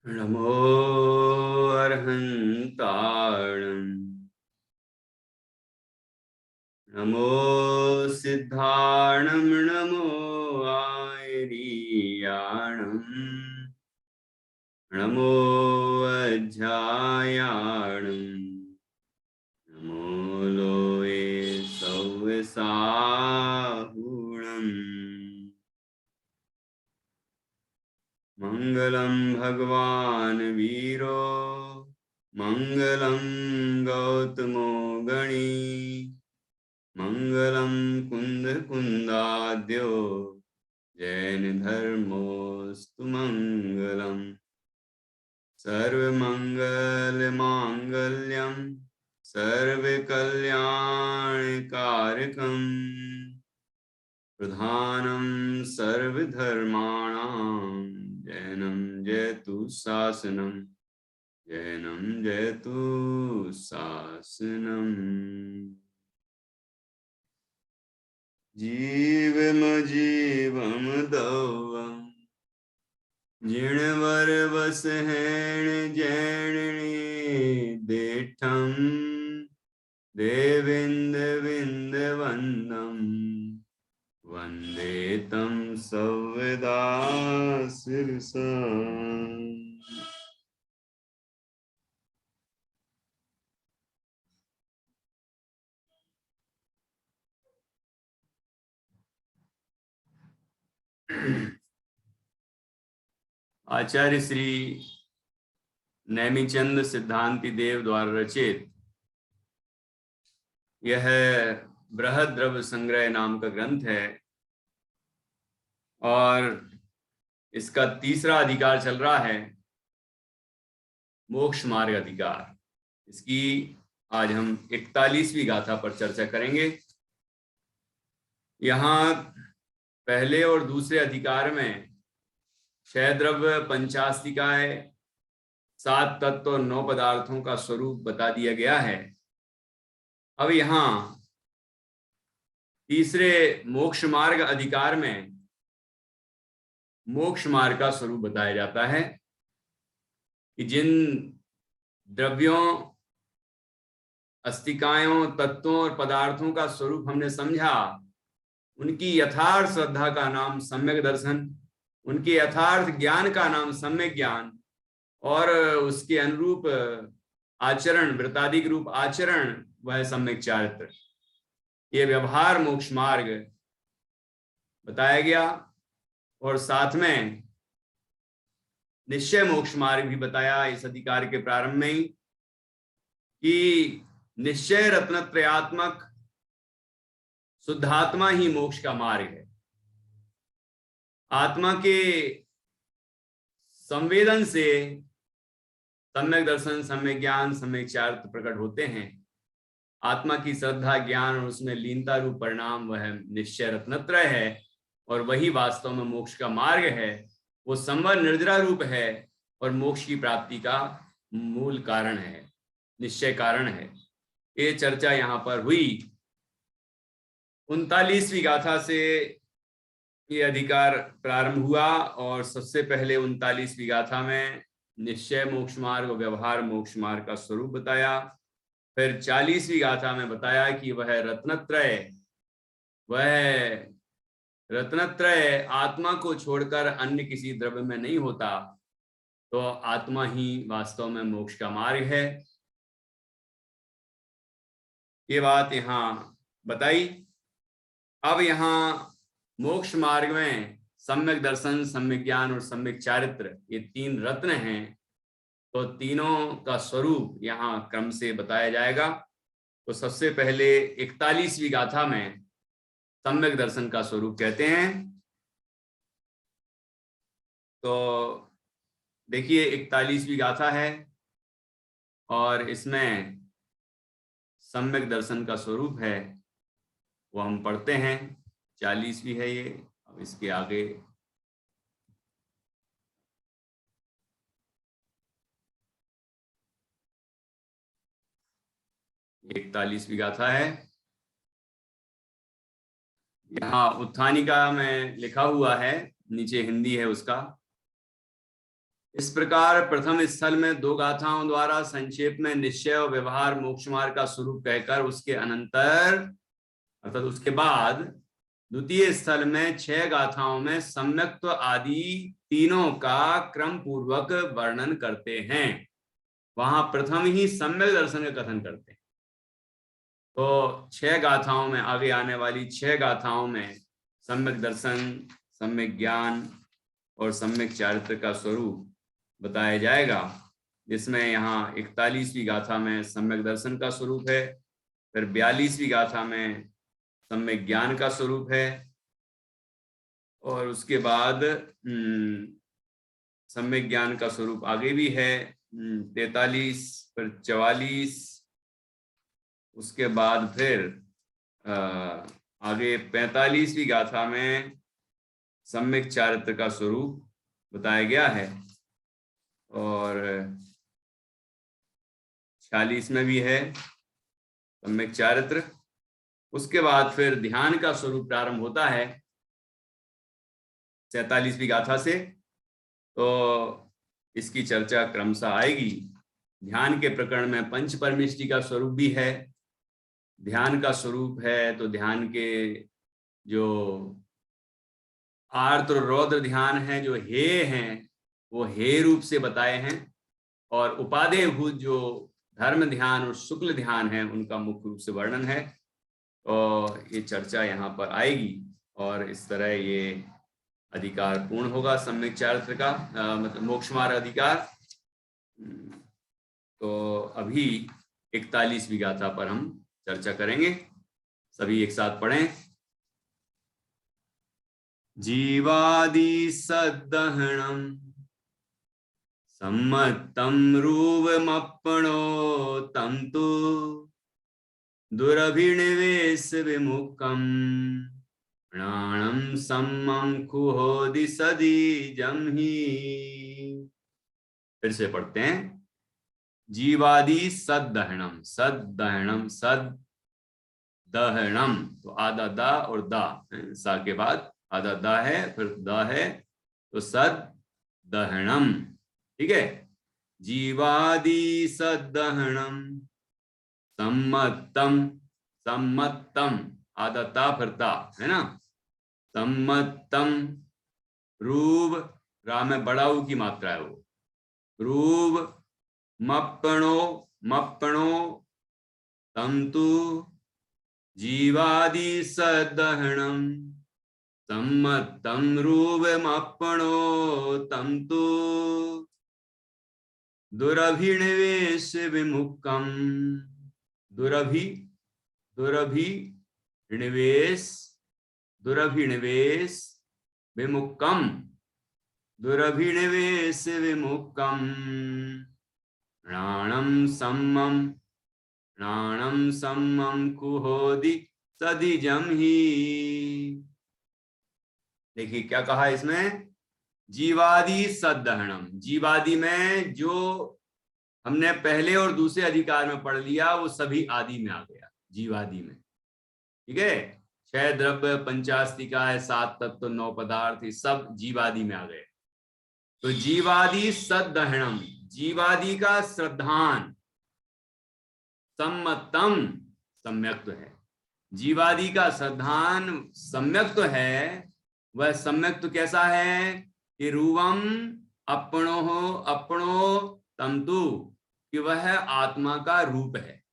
नमो अर्हन्ताणं नमो सिद्धाणं नमो आयरीयाणं नमो अध्यायाणं नमो लोये सव्यसाहुणम् मंगलम भगवान वीरो मंगलम गौतमो गणी मंगलम कुंद कुंदाद्यो जैन धर्मोस्तु मंगलम सर्वमंगल मांगल्यम सर्वकल्याणकारकम प्रधानम सर्वधर्माणां जैनम जयतु शासनम जैनम जयतु शासनम जीवम जीवम दौवम जिणवर वसहेण जैणनी देठम देविंद विंद वंदम वंदे तं सव्यदा शिरसा। आचार्य श्री नेमिचंद सिद्धांति देव द्वारा रचित यह बृहद द्रव्य संग्रह नाम का ग्रंथ है और इसका तीसरा अधिकार चल रहा है, मोक्ष मार्ग अधिकार। इसकी आज हम 41वीं गाथा पर चर्चा करेंगे। यहाँ पहले और दूसरे अधिकार में 6 द्रव्य, पंचास्तिकाय, 7 तत्व और 9 पदार्थों का स्वरूप बता दिया गया है। अब यहाँ तीसरे मोक्ष मार्ग अधिकार में मोक्ष मार्ग का स्वरूप बताया जाता है कि जिन द्रव्यों, अस्तिकायों, तत्वों और पदार्थों का स्वरूप हमने समझा, उनकी यथार्थ श्रद्धा का नाम सम्यक दर्शन, उनके यथार्थ ज्ञान का नाम सम्यक ज्ञान और उसके अनुरूप आचरण, वृत्तादिक रूप आचरण वह सम्यक चारित्र। ये व्यवहार मोक्ष मार्ग बताया गया और साथ में निश्चय मोक्ष मार्ग भी बताया इस अधिकार के प्रारंभ में ही कि निश्चय रत्नत्रयात्मक शुद्धात्मा ही मोक्ष का मार्ग है। आत्मा के संवेदन से सम्यक दर्शन, सम्यक ज्ञान, सम्यक चारित्र प्रकट होते हैं। आत्मा की श्रद्धा, ज्ञान और उसमें लीनता रूप परिणाम वह निश्चय रत्नत्रय है और वही वास्तव में मोक्ष का मार्ग है। वो संवर निर्जरा रूप है और मोक्ष की प्राप्ति का मूल कारण है, निश्चय कारण है। ये चर्चा यहाँ पर हुई। 39वीं गाथा से ये अधिकार प्रारंभ हुआ और सबसे पहले 39वीं गाथा में निश्चय मोक्ष मार्ग और व्यवहार मोक्ष मार्ग का स्वरूप बताया। फिर 40वीं गाथा में बताया कि वह रत्नत्रय आत्मा को छोड़कर अन्य किसी द्रव्य में नहीं होता, तो आत्मा ही वास्तव में मोक्ष का मार्ग है। ये बात यहाँ बताई। अब यहाँ मोक्ष मार्ग में सम्यक दर्शन, सम्यक ज्ञान और सम्यक चारित्र, ये 3 रत्न हैं, तो तीनों का स्वरूप यहाँ क्रम से बताया जाएगा। तो सबसे पहले 41वीं गाथा में सम्यक दर्शन का स्वरूप कहते हैं। तो देखिए 41वीं गाथा है और इसमें सम्यक दर्शन का स्वरूप है, वो हम पढ़ते हैं। 40वीं है ये। अब इसके आगे 41वीं गाथा है। यहाँ उत्थानिका में लिखा हुआ है नीचे हिंदी है उसका। इस प्रकार प्रथम स्थल में 2 गाथाओं द्वारा संक्षेप में निश्चय और व्यवहार मोक्ष मार्ग का स्वरूप कहकर उसके अनंतर अर्थात उसके बाद द्वितीय स्थल में 6 गाथाओं में सम्यक्त्व आदि तीनों का क्रम पूर्वक वर्णन करते हैं। वहां प्रथम ही सम्यक दर्शन का कथन करते हैं। तो 6 गाथाओं में, आगे आने वाली 6 गाथाओं में सम्यक दर्शन, सम्यक ज्ञान और सम्यक चारित्र का स्वरूप बताया जाएगा, जिसमें यहाँ 41वीं गाथा में सम्यक दर्शन का स्वरूप है, फिर 42वीं गाथा में सम्यक ज्ञान का स्वरूप है, और उसके बाद सम्यक ज्ञान का स्वरूप आगे भी है 43, फिर 44, उसके बाद फिर आगे 45वीं गाथा में सम्यक चारित्र का स्वरूप बताया गया है, और 46 में भी है सम्यक चारित्र। उसके बाद फिर ध्यान का स्वरूप प्रारंभ होता है 47वीं गाथा से, तो इसकी चर्चा क्रमशः आएगी। ध्यान के प्रकरण में पंच परमेष्टि का स्वरूप भी है। ध्यान का स्वरूप है तो ध्यान के जो आर्त और रौद्र ध्यान है, जो हे हैं, वो हे रूप से बताए हैं, और उपादेयभूत जो धर्म ध्यान और शुक्ल ध्यान है उनका मुख्य रूप से वर्णन है। और ये चर्चा यहाँ पर आएगी, और इस तरह ये अधिकार पूर्ण होगा सम्यक चारित्र का, मतलब मोक्ष मार्ग अधिकार। तो अभी 41वीं गाथा पर हम चर्चा करेंगे। सभी एक साथ पढ़ें। जीवादि सद्दहणम सम्मत्तं रूपमप्पणो तं तु दुरभिनिवेश विमुक्तम् प्राणं सम्मं कुहोदि सदीजं ही। फिर से पढ़ते हैं। जीवादि सद्दहणम, सद्दहणम, सद्दहणम, तो आधा दा और दा, सा के बाद आधा दा है, फिर दा है, तो सद्दहणम, ठीक है। जीवादि सद्दहणम सम्मत्तम, सम्मत्तम, आधा ता फिर ता, है ना। सम्मत्तम, रूप रा में बड़ा ऊ की मात्रा है वो, रूप मप्पणो, मप्पणो तंतु जीवादि सद्दहणम सम्मत्तं रूपमप्पणो तंतु दुरभिनिवेश विमुक्तम, दुरभि, दुरभिनिवेश, दुरभिनिवेश विमुक्तम, दुरभिनिवेश विमुक्तम प्राणं सम्मं, प्राणं सम्मं कुहोदि सदिजं ही। देखिए क्या कहा इसमें, जीवादि सद्दहणम, जीवादि में जो हमने पहले और दूसरे अधिकार में पढ़ लिया वो सभी आदि में आ गया, जीवादि में, ठीक है। 6 द्रव्य, 85 7 तत्व, 9 पदार्थ, ये सब जीवादि में आ गए। तो जीवादि सद्दहणम, जीवादि का श्रद्धान, सम्मतम, सम्यक्त्व है। जीवादि का श्रद्धान सम्यक्त्व है। वह सम्यक्त्व कैसा है कि रूपम अपनो हो, अपनो तंतु, कि वह आत्मा का रूप है,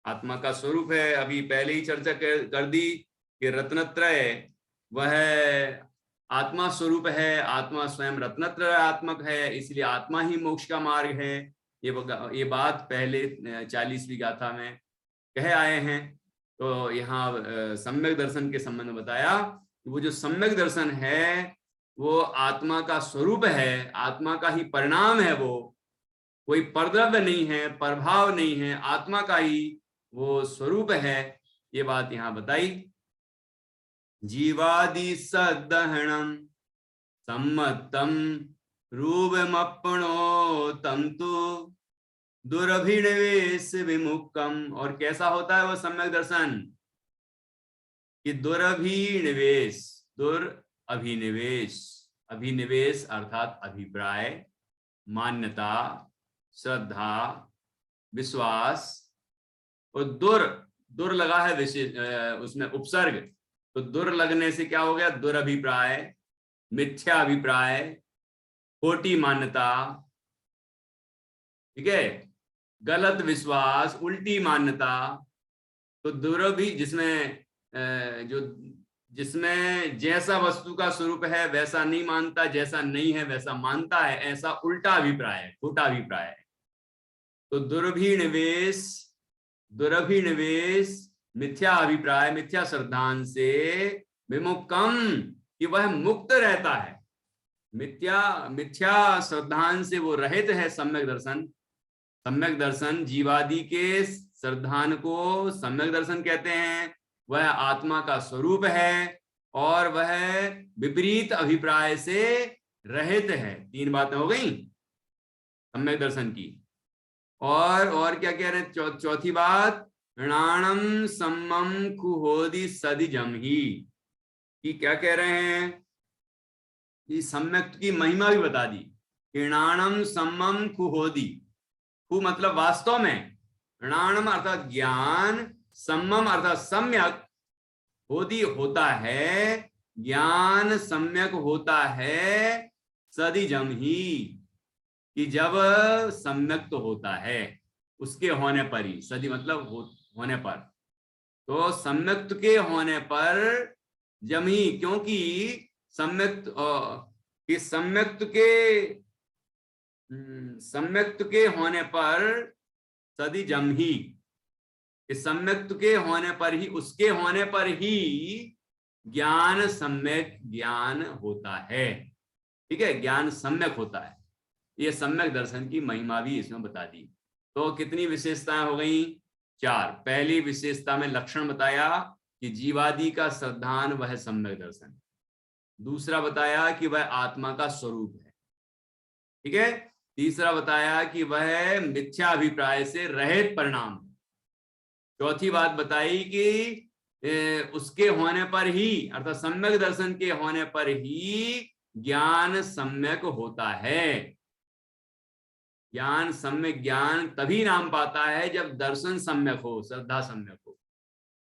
आत्मा का स्वरूप है। अभी पहले ही चर्चा कर दी कि रत्नत्रय वह आत्मा स्वरूप है, आत्मा स्वयं रत्नत्रयात्मक है, इसलिए आत्मा ही मोक्ष का मार्ग है। ये बात पहले 40वीं गाथा में कह आए हैं। तो यहाँ सम्यक दर्शन के संबंध में बताया कि वो जो सम्यक दर्शन है वो आत्मा का स्वरूप है, आत्मा का ही परिणाम है, वो कोई परद्रव्य नहीं है, प्रभाव नहीं है, आत्मा का ही वो स्वरूप है। ये बात यहाँ बताई। जीवादि सद्दहणम सम्मत्तम रूपमप्पणो तंतु दुरभिनिवेश विमुक्तम। और कैसा होता है वो सम्यक दर्शन कि दुरभिनिवेश, दुर अभिनिवेश, अभिनिवेश अर्थात अभिप्राय, मान्यता, श्रद्धा, विश्वास, और दुर, दुर लगा है विशेष उसमें उपसर्ग, तो दुर लगने से क्या हो गया, दुरभिप्राय, मिथ्या अभिप्राय, खोटी मान्यता, ठीक है, गलत विश्वास, उल्टी मान्यता। तो दुरभि जिसमें जो जिसमें जैसा वस्तु का स्वरूप है वैसा नहीं मानता, जैसा नहीं है वैसा मानता है, ऐसा उल्टा अभिप्राय है, खोटा अभिप्राय है। तो दुरभिनिवेश, दुरभिनिवेश मिथ्या अभिप्राय, मिथ्या श्रद्धान से विमुक्तम, कि वह मुक्त रहता है, मिथ्या श्रद्धान से वो रहित है। सम्यक दर्शन, सम्यक दर्शन जीवादि के श्रद्धान को सम्यक दर्शन कहते हैं। वह आत्मा का स्वरूप है और वह विपरीत अभिप्राय से रहित है। तीन बातें हो गई सम्यक दर्शन की। और क्या कह रहे हैं, चौथी बात, ऋणाणम सम्मम कुहोदि सदिजम ही, कि क्या कह रहे हैं कि सम्यक की महिमा भी बता दी। ऋणाणम सम्मम कुहोदि, कु मतलब वास्तव में, ऋणाणम अर्थात ज्ञान, सम्मम अर्थात सम्यक, होदी होता है, ज्ञान सम्यक होता है, सदिजम ही, कि जब सम्यक तो होता है उसके होने पर ही, सदी मतलब होने पर, तो सम्यक के होने पर जमी, क्योंकि सम्यक कि सम्यक के होने पर सदी जम ही, सम्यक के होने पर ही, उसके होने पर ही ज्ञान सम्यक ज्ञान होता है। ठीक है, ज्ञान सम्यक होता है। ये सम्यक दर्शन की महिमा भी इसमें बता दी। तो कितनी विशेषताएं हो गई, चार। पहली विशेषता में लक्षण बताया कि जीवादि का श्रद्धान वह सम्यक दर्शन। दूसरा बताया कि वह आत्मा का स्वरूप है, ठीक है। तीसरा बताया कि वह मिथ्या अभिप्राय से रहित परिणाम। चौथी बात बताई कि उसके होने पर ही, अर्थात सम्यक दर्शन के होने पर ही ज्ञान सम्यक होता है। ज्ञान सम्यक ज्ञान तभी नाम पाता है जब दर्शन सम्यक हो, श्रद्धा सम्यक हो,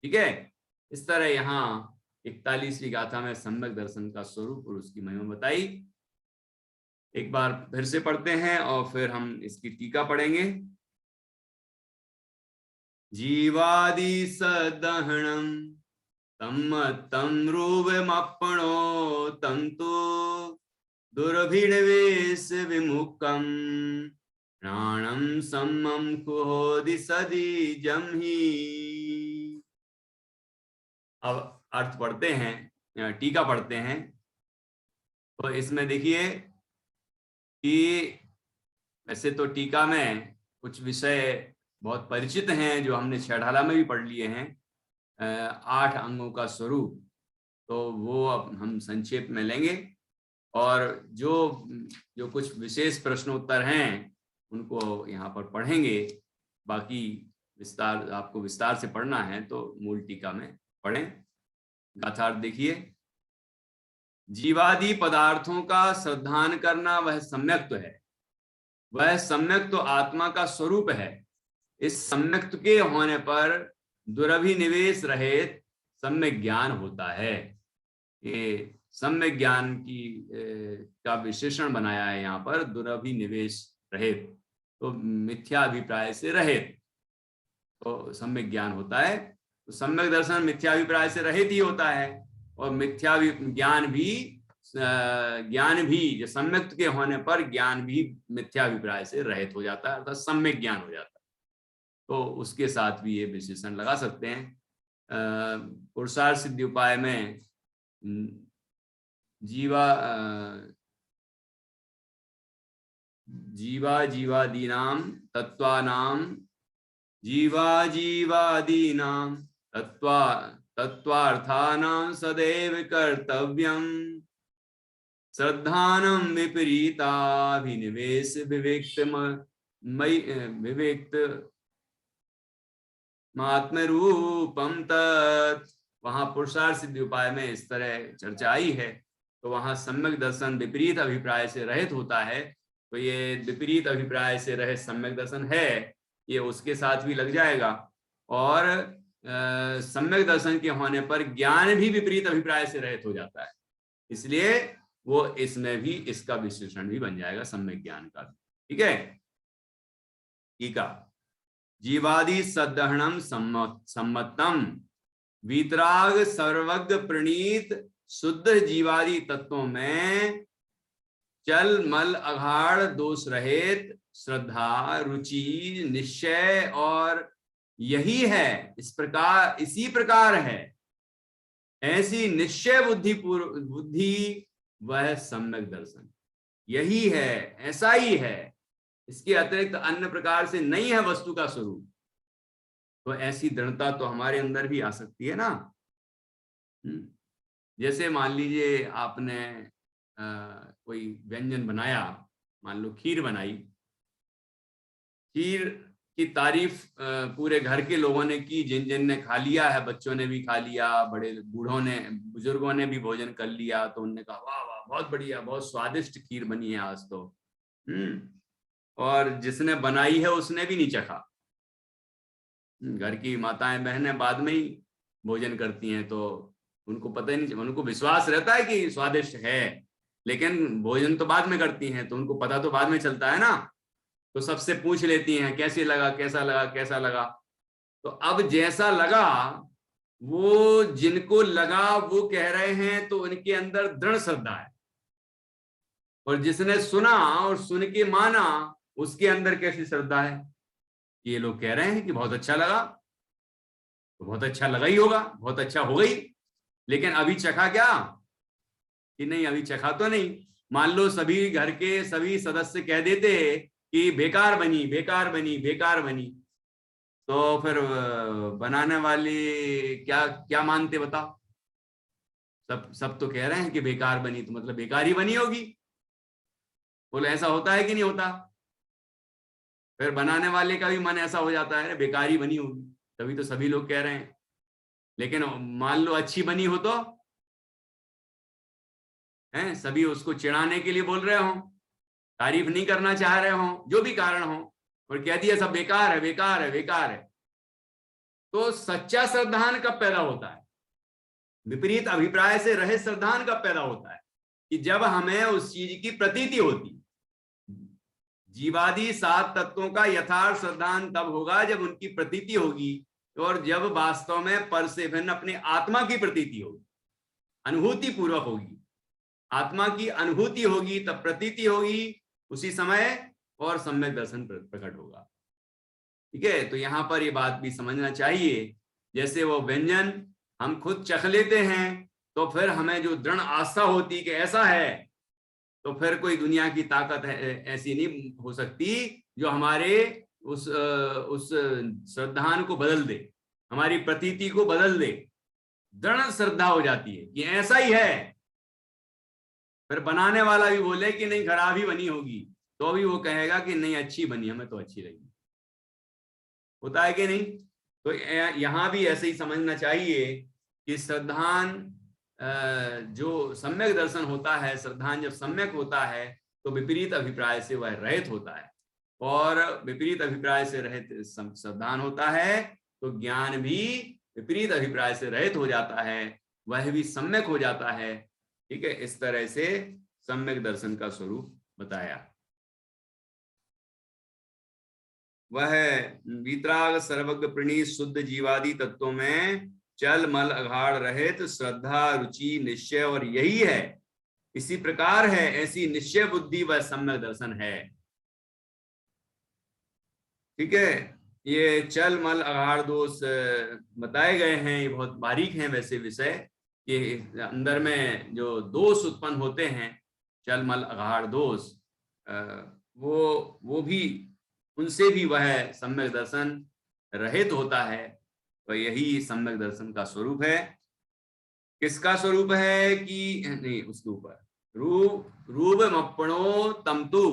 ठीक है। इस तरह यहाँ 41वीं गाथा में सम्यक दर्शन का स्वरूप और उसकी महिमा बताई। एक बार फिर से पढ़ते हैं और फिर हम इसकी टीका पढ़ेंगे। जीवादि सदहणम तम रूपमपणो तंतु दुर्भिनिवेश विमुक्तम प्राणम सम्मम कुहोदि सदी जमहि। अब अर्थ पढ़ते हैं, टीका पढ़ते हैं। तो इसमें देखिए कि वैसे तो टीका में कुछ विषय बहुत परिचित हैं जो हमने छठाला में भी पढ़ लिए हैं, 8 अंगों का स्वरूप, तो वो अब हम संक्षेप में लेंगे और जो कुछ विशेष प्रश्नोत्तर हैं उनको यहाँ पर पढ़ेंगे। बाकी विस्तार आपको विस्तार से पढ़ना है तो मूल टीका में पढ़ें। गाथार्थ देखिए, जीवादि पदार्थों का श्रद्धान करना वह सम्यक्त है, वह सम्यक्त तो आत्मा का स्वरूप है। इस सम्यक्त के होने पर दुरभिनिवेश रहित सम्यक ज्ञान होता है। ये सम्यक ज्ञान की का विशेषण बनाया है यहाँ पर, दुरभिनिवेश रहित, तो मिथ्या अभिप्राय से रहित तो सम्यक ज्ञान होता है। तो सम्यक दर्शन मिथ्या अभिप्राय से रहित ही होता है और मिथ्या ज्ञान भी जो सम्यक के होने पर ज्ञान भी मिथ्या अभिप्राय से रहित हो जाता है, अर्थात सम्यक ज्ञान हो जाता है। तो उसके साथ भी ये विशेषण लगा सकते हैं। पुरुषार्थ सिद्धि उपाय में जीवादीनाम तत्वानाम जीवादीनाम तत्वार्थानां सदैव कर्तव्यम श्रद्धानम विपरीताभिनिवेश विवेक्त मात्मरूपम तत्। वहां पुरुषार्थ सिद्धि उपाय में इस तरह चर्चा आई है। तो वहां सम्यक दर्शन विपरीत अभिप्राय से रहित होता है, तो ये विपरीत अभिप्राय से रहित सम्यक दर्शन है, ये उसके साथ भी लग जाएगा। और सम्यक दर्शन के होने पर ज्ञान भी विपरीत अभिप्राय से रहित हो जाता है, इसलिए वो इसमें भी इसका विशेषण भी बन जाएगा, सम्यक ज्ञान का। ठीक है, ठीक है। जीवादि सदहणम सम्मतम वीतराग सर्वज्ञ प्रणीत शुद्ध जीवादि तत्वों में चल मल अघाड़ दोष रहित श्रद्धा रुचि निश्चय और यही है, इस प्रकार इसी प्रकार है, ऐसी निश्चय बुद्धि वह सम्यक दर्शन, यही है, ऐसा ही है, इसके अतिरिक्त अन्य प्रकार से नहीं है वस्तु का स्वरूप। तो ऐसी दृढ़ता तो हमारे अंदर भी आ सकती है ना। जैसे मान लीजिए आपने कोई व्यंजन बनाया, मान लो खीर बनाई, खीर की तारीफ पूरे घर के लोगों ने की, जिन जिन ने खा लिया है, बच्चों ने भी खा लिया, बड़े बूढ़ों ने बुजुर्गों ने भी भोजन कर लिया, तो उनने कहा वाह वाह बहुत बढ़िया, बहुत स्वादिष्ट खीर बनी है आज तो। और जिसने बनाई है उसने भी नहीं चखा। घर की माताएं बहनें बाद में ही भोजन करती हैं, तो उनको पता ही नहीं, उनको विश्वास रहता है कि स्वादिष्ट है, लेकिन भोजन तो बाद में करती हैं, तो उनको पता तो बाद में चलता है ना। तो सबसे पूछ लेती हैं कैसे लगा, कैसा लगा, कैसा लगा। तो अब जैसा लगा, वो जिनको लगा वो कह रहे हैं, तो उनके अंदर दृढ़ श्रद्धा है, और जिसने सुना और सुन के माना उसके अंदर कैसी श्रद्धा है। ये लोग कह रहे हैं कि बहुत अच्छा लगा, तो बहुत अच्छा लगा ही होगा, बहुत अच्छा हो गई, लेकिन अभी चखा क्या कि नहीं, अभी चखा तो नहीं। मान लो सभी घर के सभी सदस्य कह देते कि बेकार बनी, बेकार बनी, बेकार बनी, तो फिर बनाने वाले क्या क्या मानते बताओ। सब तो कह रहे हैं कि बेकार बनी, तो मतलब बेकार ही बनी होगी। बोले ऐसा होता है कि नहीं होता। फिर बनाने वाले का भी मन ऐसा हो जाता है, बेकार ही बनी होगी, तभी तो सभी लोग कह रहे हैं। लेकिन मान लो अच्छी बनी हो तो हैं, सभी उसको चिढ़ाने के लिए बोल रहे हो, तारीफ नहीं करना चाह रहे हो, जो भी कारण हो, और कह दिया सब बेकार है, बेकार है, बेकार है। तो सच्चा श्रद्धान कब पैदा होता है? विपरीत अभिप्राय से रहित श्रद्धान कब पैदा होता है? कि जब हमें उस चीज की प्रतीति होती। जीवादि 7 तत्वों का यथार्थ श्रद्धान तब होगा जब उनकी प्रतीति होगी, और जब वास्तव में पर से भिन्न अपने आत्मा की प्रतीति होगी, अनुभूति पूर्वक होगी, आत्मा की अनुभूति होगी, तब प्रतीति होगी उसी समय, और सम्यक दर्शन प्रकट होगा। ठीक है, तो यहां पर ये बात भी समझना चाहिए, जैसे वो व्यंजन हम खुद चख लेते हैं, तो फिर हमें जो दृढ़ आस्था होती कि ऐसा है, तो फिर कोई दुनिया की ताकत ऐसी नहीं हो सकती जो हमारे उस श्रद्धान को बदल दे, हमारी प्रतीति को बदल दे। दृढ़ श्रद्धा हो जाती है कि ऐसा ही है। फिर बनाने वाला भी बोले कि नहीं खराब ही बनी होगी, तो भी वो कहेगा कि नहीं अच्छी बनी, हमें तो अच्छी लगी। होता है कि नहीं? तो यहां भी ऐसे ही समझना चाहिए कि श्रद्धान जो सम्यक दर्शन होता है, श्रद्धान जब सम्यक होता है तो विपरीत अभिप्राय से वह रहित होता है, और विपरीत अभिप्राय से रहित श्रद्धान होता है तो ज्ञान भी विपरीत अभिप्राय से रहित हो जाता है, वह भी सम्यक हो जाता है। ठीक है, इस तरह से सम्यक दर्शन का स्वरूप बताया। वह वीतराग सर्वज्ञ प्रणीत शुद्ध जीवादि तत्वों में चल मल अघाड़ रहित श्रद्धा रुचि निश्चय और यही है, इसी प्रकार है, ऐसी निश्चय बुद्धि वह सम्यक दर्शन है। ठीक है, ये चल मल अघाड़ दोष बताए गए हैं, ये बहुत बारीक हैं वैसे विषय, कि अंदर में जो दोष उत्पन्न होते हैं, चल मल अघाड़ दोष, वो भी, उनसे भी वह सम्यक दर्शन रहित होता है। तो यही सम्यक दर्शन का स्वरूप है। किसका स्वरूप है कि नहीं, उसके ऊपर रूप मप्पणो तमतु,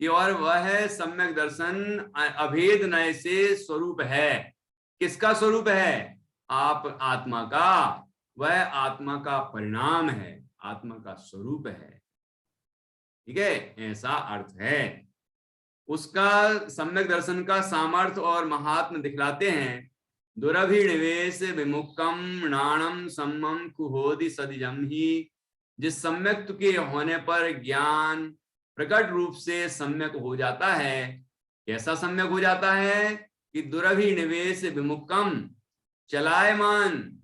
और वह सम्यक दर्शन अभेद नय से स्वरूप है। किसका स्वरूप है? आप आत्मा का, वह आत्मा का परिणाम है, आत्मा का स्वरूप है। ठीक है, ऐसा अर्थ है। उसका सम्यक दर्शन का सामर्थ्य और महात्म दिखलाते हैं। दुरभिनिवेश विमुक्तम नाणम सम्मम कुहोदि सदिजम ही। जिस सम्यक के होने पर ज्ञान प्रकट रूप से सम्यक हो जाता है। कैसा सम्यक हो जाता है कि दुरभिनिवेश विमुक्तम, चलायमान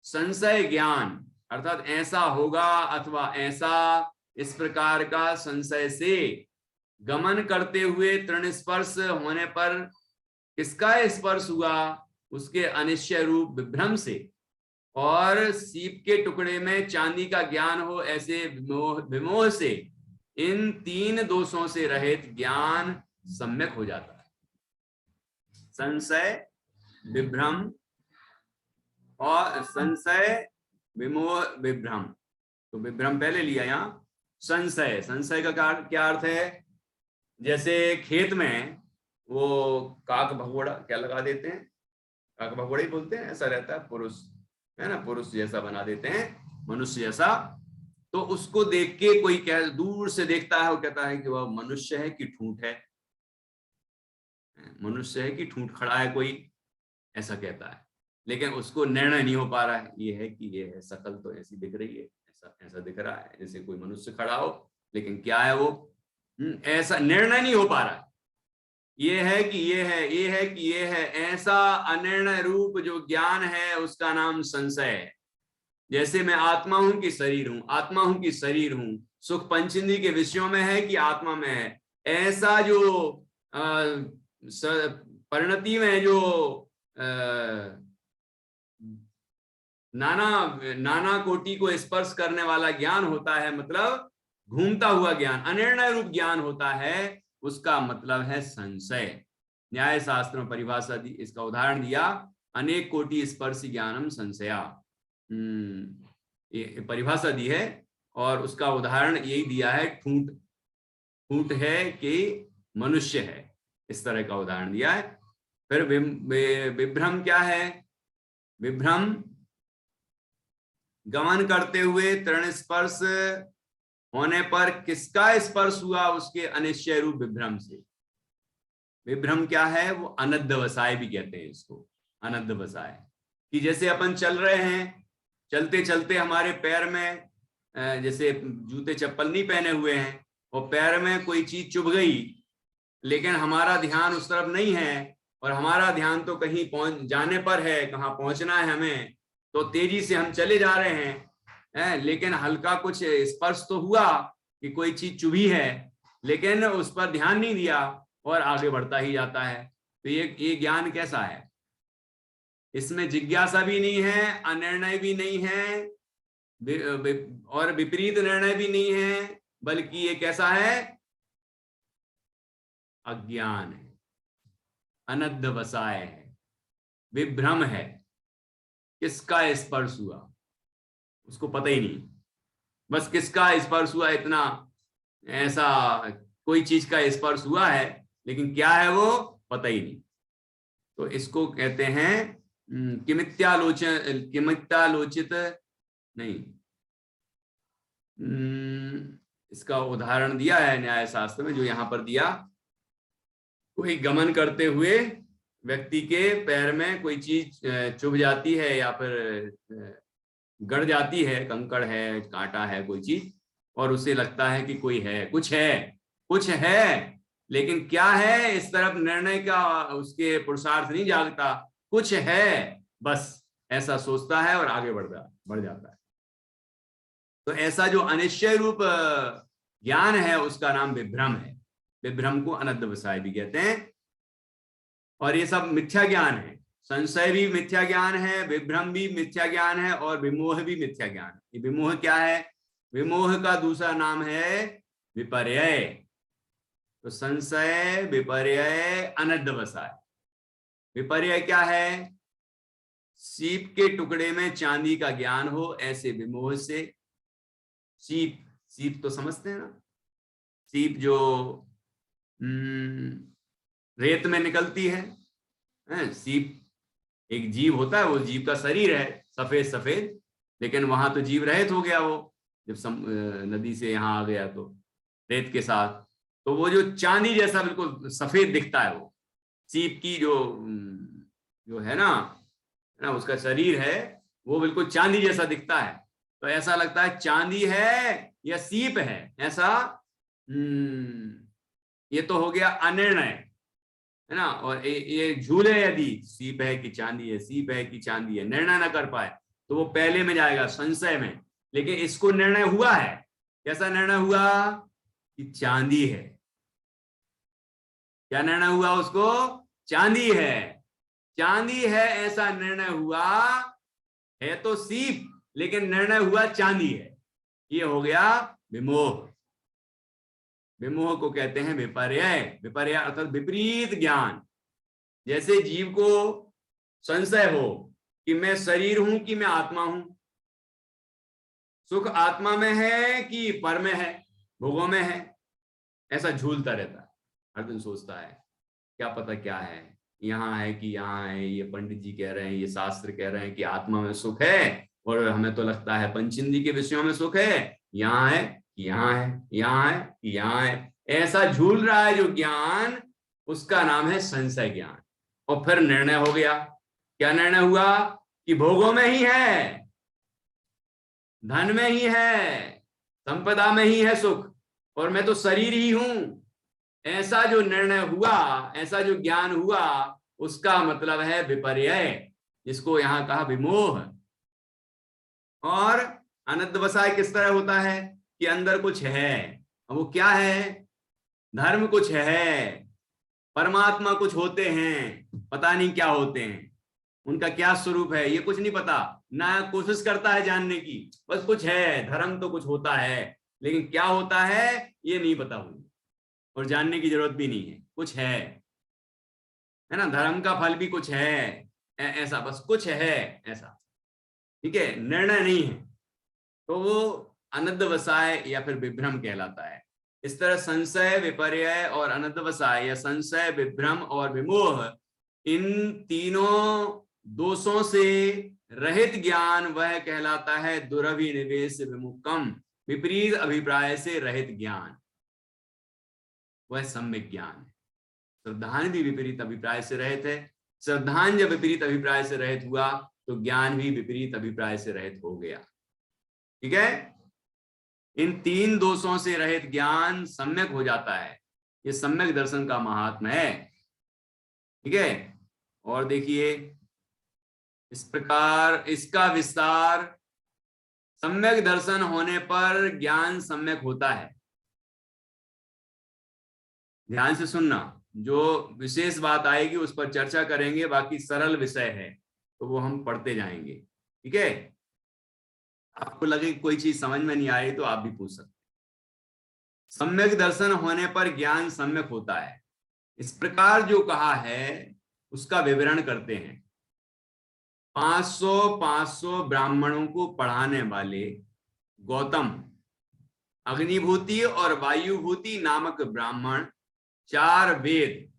संशय ज्ञान, अर्थात ऐसा होगा अथवा ऐसा, इस प्रकार का संशय से गमन करते हुए तृण स्पर्श होने पर किसका स्पर्श हुआ, उसके अनिश्चय रूप विभ्रम से, और सीप के टुकड़े में चांदी का ज्ञान हो ऐसे विमोह से, इन तीन दोषों से रहित ज्ञान सम्यक हो जाता है। संशय, विभ्रम और संशय, विमोह, विभ्रम। तो विभ्रम पहले लिया। यहाँ संशय, संशय का क्या अर्थ है? जैसे खेत में वो काक भगोड़ा क्या लगा देते हैं, काक भगोड़ा ही बोलते हैं, ऐसा रहता है, पुरुष है ना, पुरुष जैसा बना देते हैं, मनुष्य जैसा। तो उसको देख के कोई कह, दूर से देखता है, वो कहता है कि वह मनुष्य है कि ठूंठ है, मनुष्य है कि ठूंठ खड़ा है, कोई ऐसा कहता है। लेकिन उसको निर्णय नहीं हो पा रहा है, ये है कि ये है, शकल तो ऐसी दिख रही है, ऐसा ऐसा दिख रहा है जैसे कोई मनुष्य खड़ा हो, लेकिन क्या है वो, ऐसा निर्णय नहीं हो पा रहा है। ये है कि ये है, ये है कि ये है, ऐसा अनिर्णय रूप जो ज्ञान है उसका नाम संशय है। जैसे मैं आत्मा हूं कि शरीर हूं, आत्मा हूं कि शरीर हूं, सुख पंचेंद्रिय के विषयों में है कि आत्मा में है, ऐसा जो परिणति में जो नाना नाना कोटि को स्पर्श करने वाला ज्ञान होता है, मतलब घूमता हुआ ज्ञान, अनिर्णय रूप ज्ञान होता है, उसका मतलब है संशय। न्याय शास्त्र में परिभाषा दी, इसका उदाहरण दिया, अनेक कोटि स्पर्शी ज्ञानम संशया। ये परिभाषा दी है और उसका उदाहरण यही दिया है, ठूंठ, ठूंठ है कि मनुष्य है, इस तरह का उदाहरण दिया है। फिर विभ्रम क्या है? विभ्रम गमन करते हुए तृण स्पर्श होने पर किसका स्पर्श हुआ, उसके अनिश्चय रूप विभ्रम से। विभ्रम क्या है? वो अनद्धवसाय भी कहते हैं इसको, अनद्धवसाय, कि जैसे अपन चल रहे हैं, चलते चलते हमारे पैर में, जैसे जूते चप्पल नहीं पहने हुए हैं और पैर में कोई चीज चुभ गई, लेकिन हमारा ध्यान उस तरफ नहीं है, और हमारा ध्यान तो कहीं पहुंच जाने पर है, कहाँ पहुंचना है हमें, तो तेजी से हम चले जा रहे हैं, लेकिन हल्का कुछ स्पर्श तो हुआ कि कोई चीज चुभी है, लेकिन उस पर ध्यान नहीं दिया और आगे बढ़ता ही जाता है। तो ये ज्ञान कैसा है? इसमें जिज्ञासा भी नहीं है, अनिर्णय भी नहीं है, और विपरीत निर्णय भी नहीं है, बल्कि ये कैसा है? अज्ञान है, अनद्धवसाय है, विभ्रम है। किसका स्पर्श हुआ उसको पता ही नहीं, बस किसका स्पर्श हुआ इतना, ऐसा कोई चीज का स्पर्श हुआ है, लेकिन क्या है वो पता ही नहीं। तो इसको कहते हैं किमित्यालोचित नहीं, इसका उदाहरण दिया है न्याय शास्त्र में, जो यहां पर दिया, कोई गमन करते हुए व्यक्ति के पैर में कोई चीज चुभ जाती है या फिर गड़ जाती है, कंकड़ है, कांटा है, कोई चीज, और उसे लगता है कि कोई है, कुछ है, कुछ है, लेकिन क्या है इस तरफ निर्णय का उसके पुरुषार्थ नहीं जागता, कुछ है, बस ऐसा सोचता है और आगे बढ़ जाता है। तो ऐसा जो अनिश्चय रूप ज्ञान है उसका नाम विभ्रम है। विभ्रम को अनद्धवसाय भी कहते हैं। और ये सब मिथ्या ज्ञान है, संशय भी मिथ्या ज्ञान है, विभ्रम भी मिथ्या ज्ञान है, और विमोह भी मिथ्या ज्ञान है। ये विमोह क्या है? विमोह का दूसरा नाम है विपर्यय। तो संशय, विपर्यय, अनद्धवसाय। विपर्यय क्या है? सीप के टुकड़े में चांदी का ज्ञान हो ऐसे विमोह से। सीप, सीप तो समझते हैं ना, सीप जो रेत में निकलती है, सीप एक जीव होता है, वो जीव का शरीर है सफेद सफेद, लेकिन वहां तो जीव रहित हो गया वो, जब नदी से यहाँ आ गया तो रेत के साथ। तो वो जो चांदी जैसा बिल्कुल सफेद दिखता है, वो सीप की जो है ना उसका शरीर है वो बिल्कुल चांदी जैसा दिखता है। तो ऐसा लगता है चांदी है या सीप है ऐसा। ये तो हो गया अनिर्णय, है ना। और ये झूले, यदि सीप है कि चांदी है, सीप है कि चांदी है, निर्णय ना कर पाए तो वो पहले में जाएगा, संशय में। लेकिन इसको निर्णय हुआ है। कैसा निर्णय हुआ? कि चांदी है। क्या निर्णय हुआ उसको? चांदी है। चांदी है ऐसा निर्णय हुआ। है तो सीप लेकिन निर्णय हुआ चांदी है। ये हो गया विमोह। विमोह को कहते हैं विपर्य। विपर्य अर्थात विपरीत ज्ञान। जैसे जीव को संशय हो कि मैं शरीर हूं कि मैं आत्मा हूं, सुख आत्मा में है कि पर में है, भोगों में है, ऐसा झूलता रहता है। हर दिन सोचता है क्या पता क्या है, यहाँ है कि यहाँ है। ये पंडित जी कह रहे हैं, ये शास्त्र कह रहे हैं कि आत्मा में सुख है, और हमें तो लगता है पंचेंद्रिय के विषयों में सुख है। यहाँ है कि यहाँ है, यहाँ है कि यहाँ है, ऐसा झूल रहा है जो ज्ञान, उसका नाम है संशय ज्ञान। और फिर निर्णय हो गया। क्या निर्णय हुआ? कि भोगों में ही है, धन में ही है, संपदा में ही है सुख, और मैं तो शरीर ही हूं। ऐसा जो निर्णय हुआ, ऐसा जो ज्ञान हुआ, उसका मतलब है विपर्य, जिसको यहां कहा विमोह। और अनध्यवसाय किस तरह होता है? कि अंदर कुछ है, वो क्या है? धर्म कुछ है, परमात्मा कुछ होते हैं, पता नहीं क्या होते हैं, उनका क्या स्वरूप है ये कुछ नहीं पता, ना कोशिश करता है जानने की। बस कुछ है, धर्म तो कुछ होता है, लेकिन क्या होता है ये नहीं पता हुई, और जानने की जरूरत भी नहीं है। कुछ है ना। धर्म का फल भी कुछ है, ऐसा बस कुछ है ऐसा, ठीक है, निर्णय नहीं है। तो वो अनध्यवसाय या फिर विभ्रम कहलाता है। इस तरह संशय, विपर्य और अनध्यवसाय, या संशय, विभ्रम और विमोह, इन तीनों दोषों से रहित ज्ञान वह कहलाता है दुरभिनिवेश विमुक्तम। विपरीत अभिप्राय से रहित ज्ञान वह सम्यक ज्ञान है। श्रद्धान भी विपरीत अभिप्राय से रहित है। श्रद्धान जब विपरीत अभिप्राय से रहित हुआ तो ज्ञान भी विपरीत अभिप्राय से रहित हो गया। ठीक है, इन तीन दोषों से रहित ज्ञान सम्यक हो जाता है। ये सम्यक दर्शन का महात्म्य है। ठीक है, और देखिए इस प्रकार इसका विस्तार, सम्यक दर्शन होने पर ज्ञान सम्यक होता है। ध्यान से सुनना, जो विशेष बात आएगी उस पर चर्चा करेंगे, बाकी सरल विषय है तो वो हम पढ़ते जाएंगे। ठीक है, आपको लगे कोई चीज समझ में नहीं आई तो आप भी पूछ सकते। सम्यक दर्शन होने पर ज्ञान सम्यक होता है, इस प्रकार जो कहा है उसका विवरण करते हैं। 500 ब्राह्मणों को पढ़ाने वाले गौतम अग्निभूति और वायुभूति नामक ब्राह्मण 4 वेद,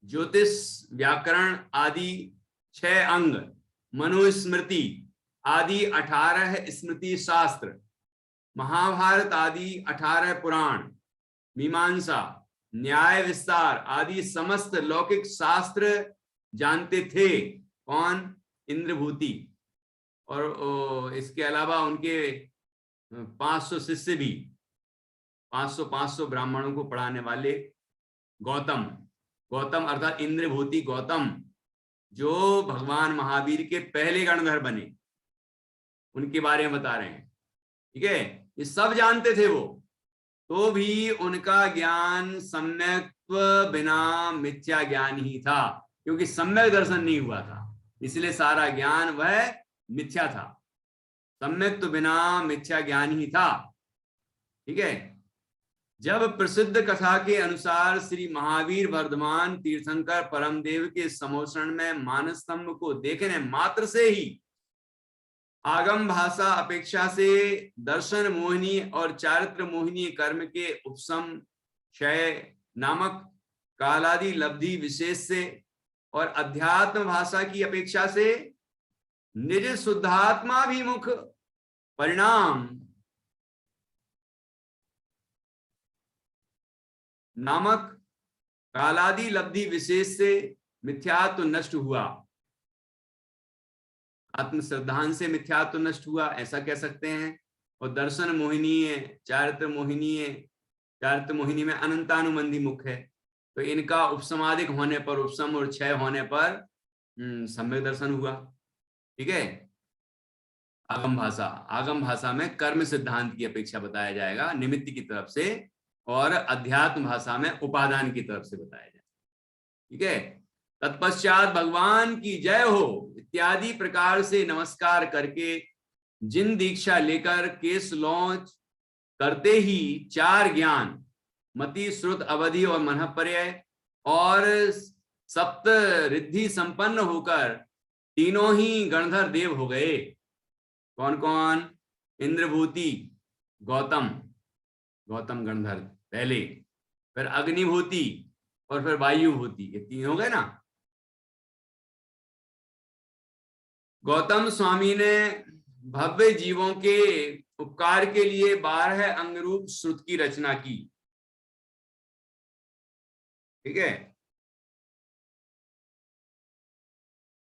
ज्योतिष, व्याकरण आदि 6 अंग, मनुस्मृति आदि 18 स्मृति शास्त्र, महाभारत आदि 18 पुराण, मीमांसा, न्याय विस्तार आदि समस्त लौकिक शास्त्र जानते थे। कौन? इंद्रभूति। और इसके अलावा उनके 500 शिष्य भी, 500 ब्राह्मणों को पढ़ाने वाले गौतम, गौतम अर्थात इंद्रभूति गौतम, जो भगवान महावीर के पहले गणधर बने, उनके बारे में बता रहे हैं। ठीक है, ये सब जानते थे वो, तो भी उनका ज्ञान सम्यक्त्व बिना मिथ्या ज्ञान ही था, क्योंकि सम्यक दर्शन नहीं हुआ था, इसलिए सारा ज्ञान वह मिथ्या था। सम्यक तो बिना मिथ्या ज्ञान ही था। ठीक है, जब प्रसिद्ध कथा के अनुसार श्री महावीर वर्धमान तीर्थंकर परमदेव के समोषण में मानस स्तंभ को देखने मात्र से ही आगम भाषा अपेक्षा से दर्शन मोहिनी और चारित्र मोहिनी कर्म के उपशम क्षय नामक कालादि लब्धि विशेष से, और अध्यात्म भाषा की अपेक्षा से निज शुद्धात्माभिमुख परिणाम नामक कालादि लब्धि विशेष से मिथ्यात्व नष्ट हुआ। आत्म श्रद्धान से मिथ्यात्व नष्ट हुआ, ऐसा कह सकते हैं। और दर्शन मोहिनीय, चारित्र मोहिनीय, चारित्र मोहिनी में अनंतानुबंधी मुख है, तो इनका उपसमादिक होने पर, उपसम और क्षय होने पर सम्यक दर्शन हुआ। ठीक है। आगम भाषा, आगम भाषा में कर्म सिद्धांत की अपेक्षा बताया जाएगा निमित्त की तरफ से, और अध्यात्म भाषा में उपादान की तरफ से बताया जाएगा। ठीक है। तत्पश्चात भगवान की जय हो इत्यादि प्रकार से नमस्कार करके जिन दीक्षा लेकर केस लॉन्च करते ही 4 ज्ञान, मति, श्रुत, अवधि और मनःपर्यय और सप्त रिद्धि संपन्न होकर तीनों ही गणधर देव हो गए। कौन कौन? इंद्रभूति, गौतम, गौतम गणधर पहले, फिर अग्निभूति और फिर वायुभूति, ये 3 हो गए ना। गौतम स्वामी ने भव्य जीवों के उपकार के लिए 12 अंग रूप श्रुत की रचना की। ठीक है।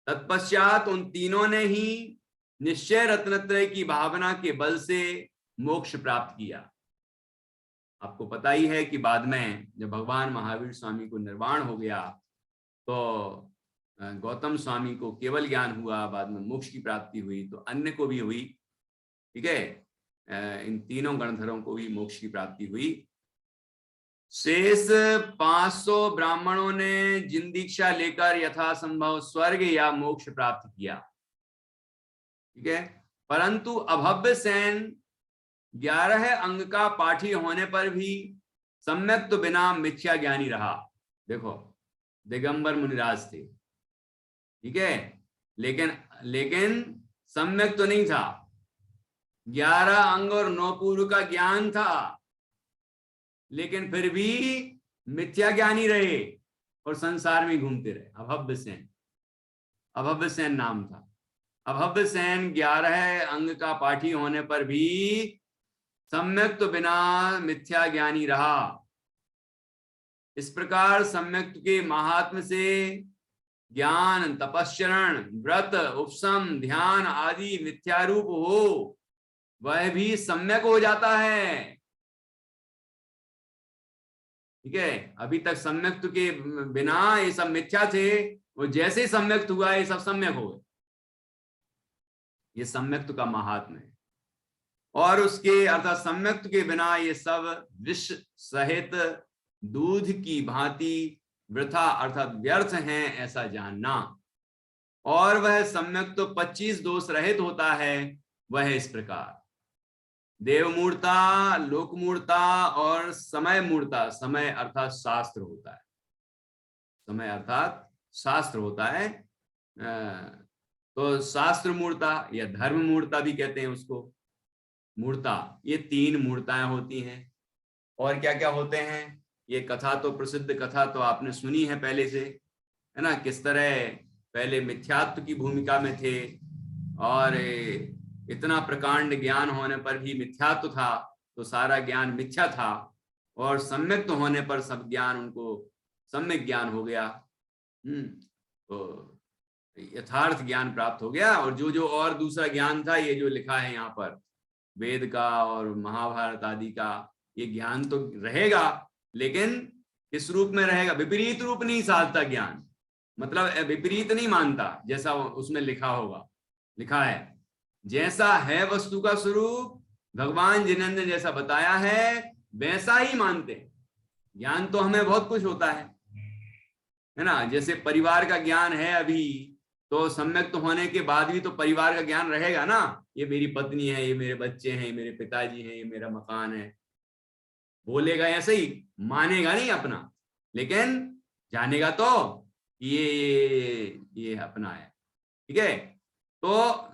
तत्पश्चात उन तीनों ने ही निश्चय रत्नत्रय की भावना के बल से मोक्ष प्राप्त किया। आपको पता ही है कि बाद में जब भगवान महावीर स्वामी को निर्वाण हो गया तो गौतम स्वामी को केवल ज्ञान हुआ, बाद में मोक्ष की प्राप्ति हुई, तो अन्य को भी हुई। ठीक है। इन तीनों गणधरों को भी मोक्ष की प्राप्ति हुई। शेष 500 ब्राह्मणों ने जिन दीक्षा लेकर यथासंभव स्वर्ग या मोक्ष प्राप्त किया। ठीक है। परंतु अभव्य सेन 11 अंग का पाठी होने पर भी सम्यक तो बिना मिथ्या ज्ञानी रहा। देखो, दिगंबर मुनिराज थे, ठीक है, लेकिन सम्यक तो नहीं था। 11 अंग और 9 पूर्व का ज्ञान था, लेकिन फिर भी मिथ्या ज्ञानी रहे और संसार में घूमते रहे। अभव्य सेन, अभव्य सेन नाम था। अभव्य सेन 11 अंग का पाठी होने पर भी सम्यक तो बिना मिथ्या ज्ञानी रहा। इस प्रकार सम्यक के महात्म से ज्ञान, तपश्चरण, व्रत, उपसम, ध्यान आदि मिथ्यारूप हो, वह भी सम्यक हो जाता है। ठीक है। अभी तक सम्यक के बिना ये सब मिथ्या थे, वो जैसे ही सम्यक हुआ ये सब सम्यक हो गए। ये सम्यक का महात्म है। और उसके अर्थात सम्यक के बिना ये सब विष सहित दूध की भांति वृथा अर्थात व्यर्थ हैं, ऐसा जानना। और वह सम्यक तो 25 दोष रहित होता है। वह इस प्रकार देवमूर्ता, लोकमूर्ता और समय मूर्ता। समय अर्थात शास्त्र होता है, समय अर्थात शास्त्र होता है। तो शास्त्र मूर्ता या धर्म मूर्ता भी कहते हैं उसको, मूर्ता। ये 3 मूर्ताएं होती हैं। और क्या क्या होते हैं? ये कथा तो, प्रसिद्ध कथा तो आपने सुनी है पहले से, है ना, किस तरह पहले मिथ्यात्व की भूमिका में थे और इतना प्रकांड ज्ञान होने पर भी मिथ्यात्व था, तो सारा ज्ञान मिथ्या था, और सम्यक तो होने पर सब ज्ञान उनको सम्यक ज्ञान हो गया। तो यथार्थ ज्ञान प्राप्त हो गया। और जो और दूसरा ज्ञान था, ये जो लिखा है यहाँ पर, वेद का और महाभारत आदि का, ये ज्ञान तो रहेगा, लेकिन किस रूप में रहेगा? विपरीत रूप नहीं साधता ज्ञान, मतलब विपरीत नहीं मानता, जैसा उसमें लिखा होगा, लिखा है जैसा है वस्तु का स्वरूप, भगवान जिन्होंने जैसा बताया है वैसा ही मानते हैं। ज्ञान तो हमें बहुत कुछ होता है ना। जैसे परिवार का ज्ञान है अभी, तो सम्यक तो होने के बाद भी तो परिवार का ज्ञान रहेगा ना। ये मेरी पत्नी है, ये मेरे बच्चे हैं, ये मेरे पिताजी हैं, ये मेरा मकान है। बोलेगा ऐसे ही, मानेगा नहीं अपना, लेकिन जानेगा तो ये अपना है। ठीक है। तो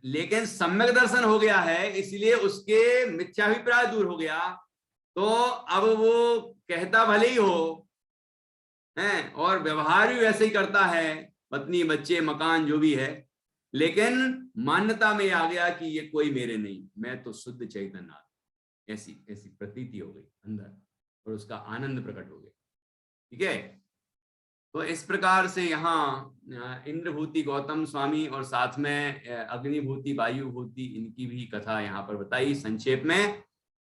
लेकिन सम्यक दर्शन हो गया है, इसलिए उसके मिथ्याभिप्राय दूर हो गया। तो अब वो कहता भले ही हो है और व्यवहार भी वैसे ही करता है, पत्नी, बच्चे, मकान जो भी है, लेकिन मान्यता में आ गया कि ये कोई मेरे नहीं, मैं तो शुद्ध चैतन्य, ऐसी ऐसी प्रतीति हो गई अंदर और उसका आनंद प्रकट हो गया। ठीक है, तो इस प्रकार से यहाँ इंद्रभूति गौतम स्वामी और साथ में अग्निभूति वायुभूति इनकी भी कथा यहाँ पर बताई संक्षेप में,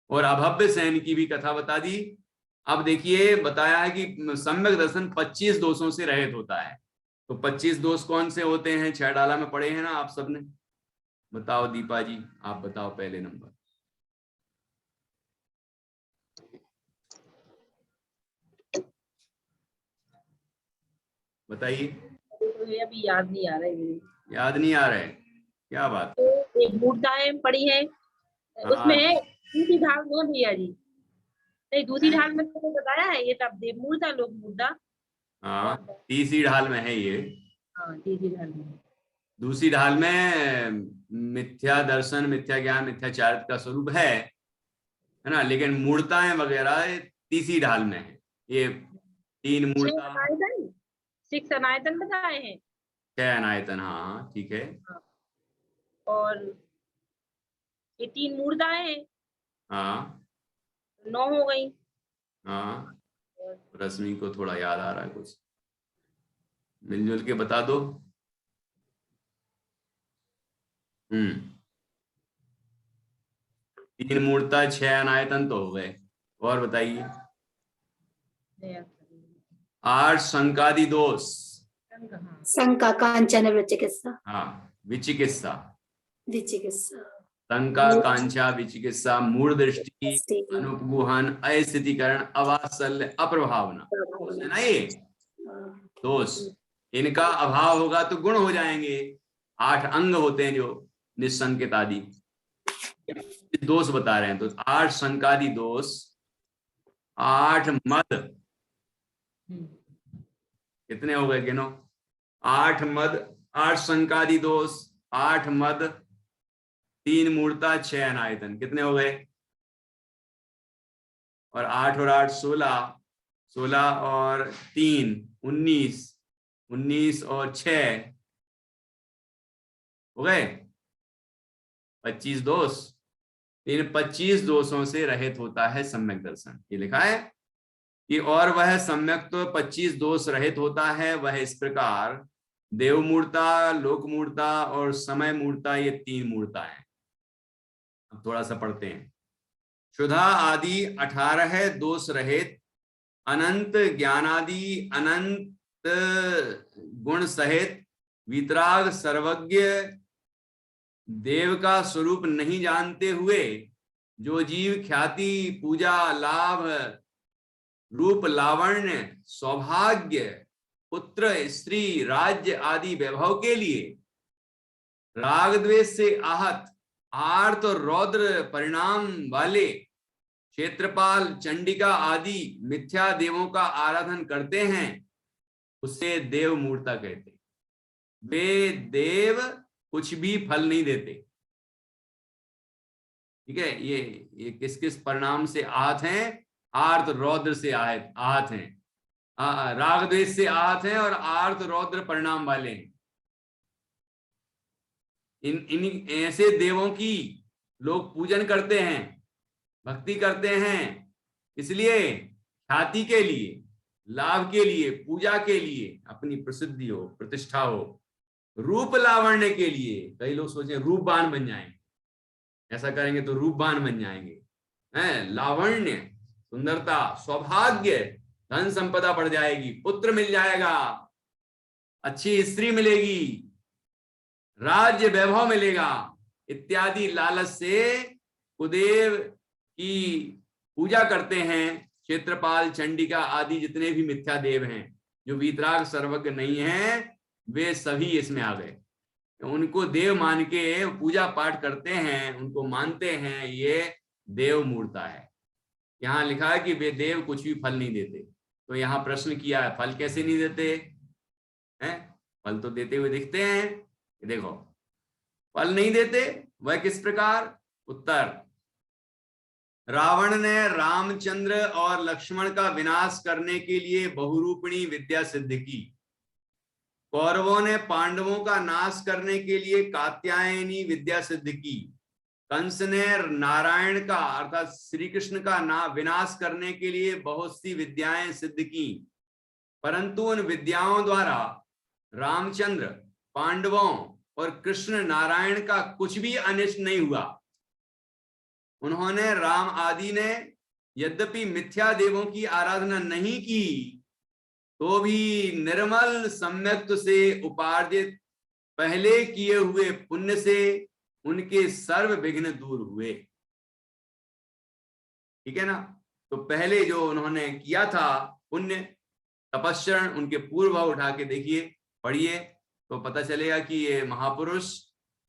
और अभव्य सेन की भी कथा बता दी। अब देखिए बताया है कि सम्यक दर्शन 25 दोषों से रहित होता है। तो 25 दोष कौन से होते हैं? 6 डाला में पढ़े हैं ना आप सबने, बताओ दीपा जी, आप बताओ पहले नंबर। बताइए। तो अभी याद नहीं आ रहा है। याद नहीं आ रहा है, क्या बात। तो एक मूर्ताएं पड़ी है, उसमें दूसरी ढाल में भैया जी, नहीं दूसरी ढाल में तो बताया है ये तब देव मूर्ता लोक मूर्ता। हाँ, तीसरी ढाल में है ये। हाँ तीसरी ढाल में। दूसरी ढाल में मिथ्या दर्शन, मिथ्या ज्ञान, मिथ्याचारित का स्वरूप है ना, लेकिन मूर्ताएं वगैरह तीसरी ढाल में है। ये 3 मूर्ता, 6 अनायतन बताए हैं, 6 अनायतन। हाँ ठीक है। और ये 3 मूर्ताएं हैं। हाँ 9 हो गई। हाँ, रश्मि को थोड़ा याद आ रहा है, कुछ मिलजुल के बता दो। 3 मूर्ता, 6 अनायतन तो हो गए, और बताइए। 8 शंकादि दोष। शंका, कांचन, विचिकित्सा। हाँ, विचिकित्सा, विचिकित्सा, शंका, कांक्षा, विचिकित्सा, मूढ़ दृष्टि, अनुपगुहन, अस्थितिकरण, अवात्सल्य, अप्रभावना, है ना ये दोष। इनका अभाव होगा तो गुण हो जाएंगे। 8 अंग होते हैं जो निसंकित आदि दोष बता रहे हैं। तो 8 शंकादि दोष, 8 मद, कितने हो गए गिनो? 8 मद, 8 शंकादि दोष, 8 मद, 3 मूर्ता, 6 अनायतन, कितने हो गए? और 8 और 8 16, 16 और 3 19, 19 और 6 हो गए 25 दोष। इन 25 दोषों से रहित होता है सम्यक दर्शन। ये लिखा है कि और वह सम्यक तो 25 दोष रहित होता है, वह इस प्रकार देव मूर्ता, लोक मूर्ता और समय मूर्ता, ये 3 मूर्ता है। अब थोड़ा सा पढ़ते हैं। क्षुधा आदि 18 दोष रहित, अनंत ज्ञानादि अनंत गुण सहित, वितराग सर्वज्ञ देव का स्वरूप नहीं जानते हुए जो जीव ख्याति, पूजा, लाभ, रूप, लावण्य, सौभाग्य, पुत्र, स्त्री, राज्य आदि वैभव के लिए राग द्वेष से आहत, आर्त और रौद्र परिणाम वाले क्षेत्रपाल, चंडिका आदि मिथ्या देवों का आराधन करते हैं, उसे देव मूर्ता कहते हैं। वे देव कुछ भी फल नहीं देते। ठीक है, ये किस किस परिणाम से आहत हैं? आर्त रौद्र से आहत हैं, राग द्वेष से आहत हैं और आर्त रौद्र परिणाम वाले हैं। इन ऐसे देवों की लोग पूजन करते हैं, भक्ति करते हैं, इसलिए ख्याति के लिए, लाभ के लिए, पूजा के लिए, अपनी प्रसिद्धि हो, प्रतिष्ठा हो, रूप लावण्य के लिए। कई लोग सोचे रूपवान बन जाएंगे, ऐसा करेंगे तो रूपवान बन जाएंगे, हैं, लावण्य, सुंदरता, सौभाग्य, धन संपदा बढ़ जाएगी, पुत्र मिल जाएगा, अच्छी स्त्री मिलेगी, राज्य वैभव मिलेगा, इत्यादि लालच से कुदेव की पूजा करते हैं। क्षेत्रपाल, चंडिका आदि जितने भी मिथ्या देव हैं जो वीतराग सर्वज्ञ नहीं हैं, वे सभी इसमें आ गए। उनको देव मान के पूजा पाठ करते हैं, उनको मानते हैं, ये देव मूर्ता है। यहाँ लिखा है कि वे देव कुछ भी फल नहीं देते। तो यहाँ प्रश्न किया है, फल कैसे नहीं देते हैं? फल तो देते हुए दिखते हैं। देखो, फल नहीं देते, वह किस प्रकार? उत्तर, रावण ने रामचंद्र और लक्ष्मण का विनाश करने के लिए बहुरूपिणी विद्या सिद्ध की। कौरवों ने पांडवों का नाश करने के लिए कात्यायनी विद्या सिद्ध की। कंस ने नारायण का अर्थात श्री कृष्ण का विनाश करने के लिए बहुत सी विद्याएं सिद्ध की, परंतु उन विद्याओं द्वारा रामचंद्र, पांडवों और कृष्ण नारायण का कुछ भी अनिष्ट नहीं हुआ। उन्होंने राम आदि ने यद्यपि मिथ्या देवों की आराधना नहीं की, तो भी निर्मल सम्यक्त से उपार्जित पहले किए हुए पुण्य से उनके सर्व विघ्न दूर हुए। ठीक है ना। तो पहले जो उन्होंने किया था पुण्य तपस्या, उनके पूर्व भाव उठा के देखिए, पढ़िए, तो पता चलेगा कि ये महापुरुष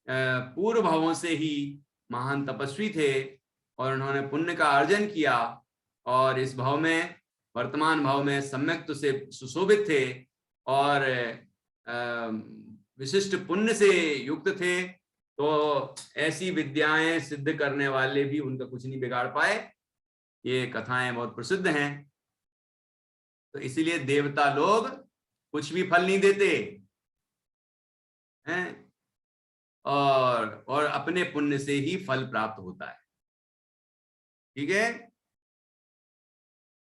पूर्व भावों से ही महान तपस्वी थे और उन्होंने पुण्य का अर्जन किया और इस भाव में, वर्तमान भाव में सम्यक्त से सुशोभित थे और विशिष्ट पुण्य से युक्त थे। तो ऐसी विद्याएं सिद्ध करने वाले भी उनका कुछ नहीं बिगाड़ पाए। ये कथाएं बहुत प्रसिद्ध हैं। तो इसीलिए देवता लोग कुछ भी फल नहीं देते हैं और अपने पुण्य से ही फल प्राप्त होता है। ठीक है।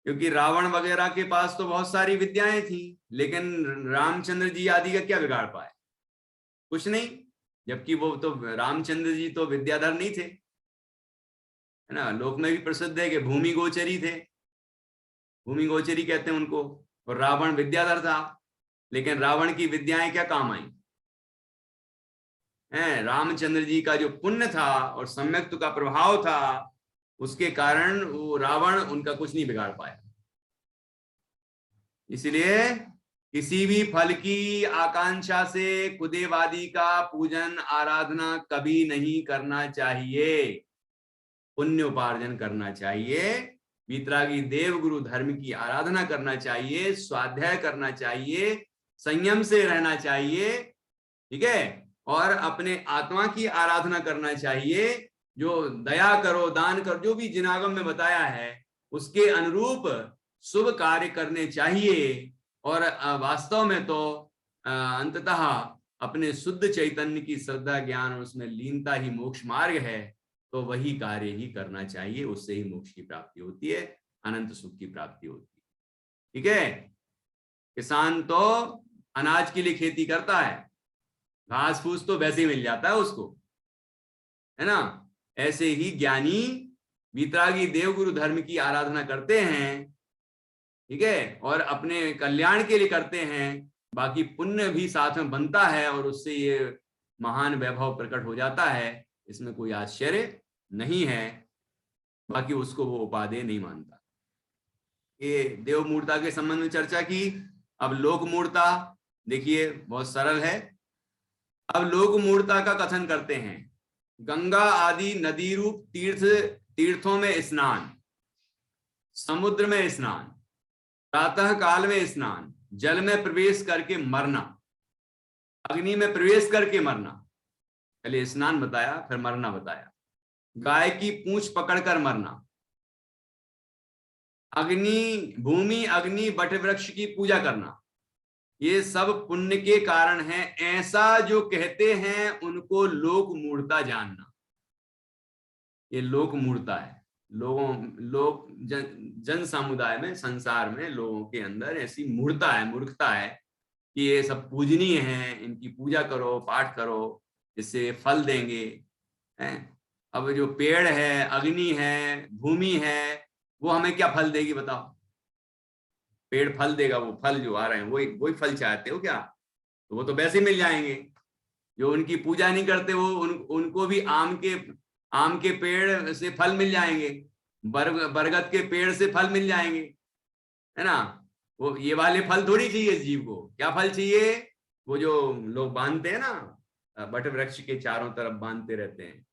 क्योंकि रावण वगैरह के पास तो बहुत सारी विद्याएं थी, लेकिन रामचंद्र जी आदि का क्या बिगाड़ पाए? कुछ नहीं। जबकि वो तो रामचंद्र जी तो विद्याधर नहीं थे, है ना। लोक में भी प्रसिद्ध है कि भूमि गोचरी थे, भूमि गोचरी कहते हैं उनको। और रावण विद्याधर था, लेकिन रावण की विद्याएं क्या काम आई? रामचंद्र जी का जो पुण्य था और सम्यक्त का प्रभाव था, उसके कारण वो रावण उनका कुछ नहीं बिगाड़ पाया। इसलिए किसी भी फल की आकांक्षा से खुदेवादी का पूजन आराधना कभी नहीं करना चाहिए। पुण्य उपार्जन करना चाहिए, वीतरागी देव गुरु धर्म की आराधना करना चाहिए, स्वाध्याय करना चाहिए, संयम से रहना चाहिए। ठीक है। और अपने आत्मा की आराधना करना चाहिए। जो दया करो, दान करो, जो भी जिनागम में बताया है उसके अनुरूप शुभ कार्य करने चाहिए। और वास्तव में तो अंततः अपने शुद्ध चैतन्य की श्रद्धा, ज्ञान और उसमें लीनता ही मोक्ष मार्ग है। तो वही कार्य ही करना चाहिए, उससे ही मोक्ष की प्राप्ति होती है, अनंत सुख की प्राप्ति होती है। ठीक है। किसान तो अनाज के लिए खेती करता है, घास फूस तो वैसे ही मिल जाता है उसको, है ना। ऐसे ही ज्ञानी वीतरागी देवगुरु धर्म की आराधना करते हैं, ठीक है, और अपने कल्याण के लिए करते हैं। बाकी पुण्य भी साथ में बनता है और उससे ये महान वैभव प्रकट हो जाता है, इसमें कोई आश्चर्य नहीं है। बाकी उसको वो उपादेय नहीं मानता। ये देव मूर्ता के संबंध में चर्चा की। अब लोक मूर्ता देखिए, बहुत सरल है। अब लोक मूर्ता का कथन करते हैं। गंगा आदि नदी रूप तीर्थों में स्नान, समुद्र में स्नान, प्रातः काल में स्नान, जल में प्रवेश करके मरना, अग्नि में प्रवेश करके मरना। पहले स्नान बताया, फिर मरना बताया। गाय की पूंछ पकड़कर मरना, भूमि अग्नि बट वृक्ष की पूजा करना, ये सब पुण्य के कारण है। ऐसा जो कहते हैं उनको लोक मूर्ता जानना। ये लोक मूर्ता है। लोग जन समुदाय में, संसार में लोगों के अंदर ऐसी मूर्ता है, मूर्खता है कि ये सब पूजनीय हैं, इनकी पूजा करो, पाठ करो, इससे फल देंगे। अब जो पेड़ है, अग्नि है, भूमि है, वो हमें क्या फल देगी बताओ? पेड़ फल देगा, वो फल जो आ रहे हैं वही फल चाहते हो क्या? तो वो तो वैसे ही मिल जाएंगे। जो उनकी पूजा नहीं करते वो उनको भी आम के पेड़ से फल मिल जाएंगे, बरगद के पेड़ से फल मिल जाएंगे, है ना। वो ये वाले फल थोड़ी चाहिए इस जीव को। क्या फल चाहिए? वो जो लोग बांधते हैं ना, बट वृक्ष के चारों तरफ बांधते रहते हैं,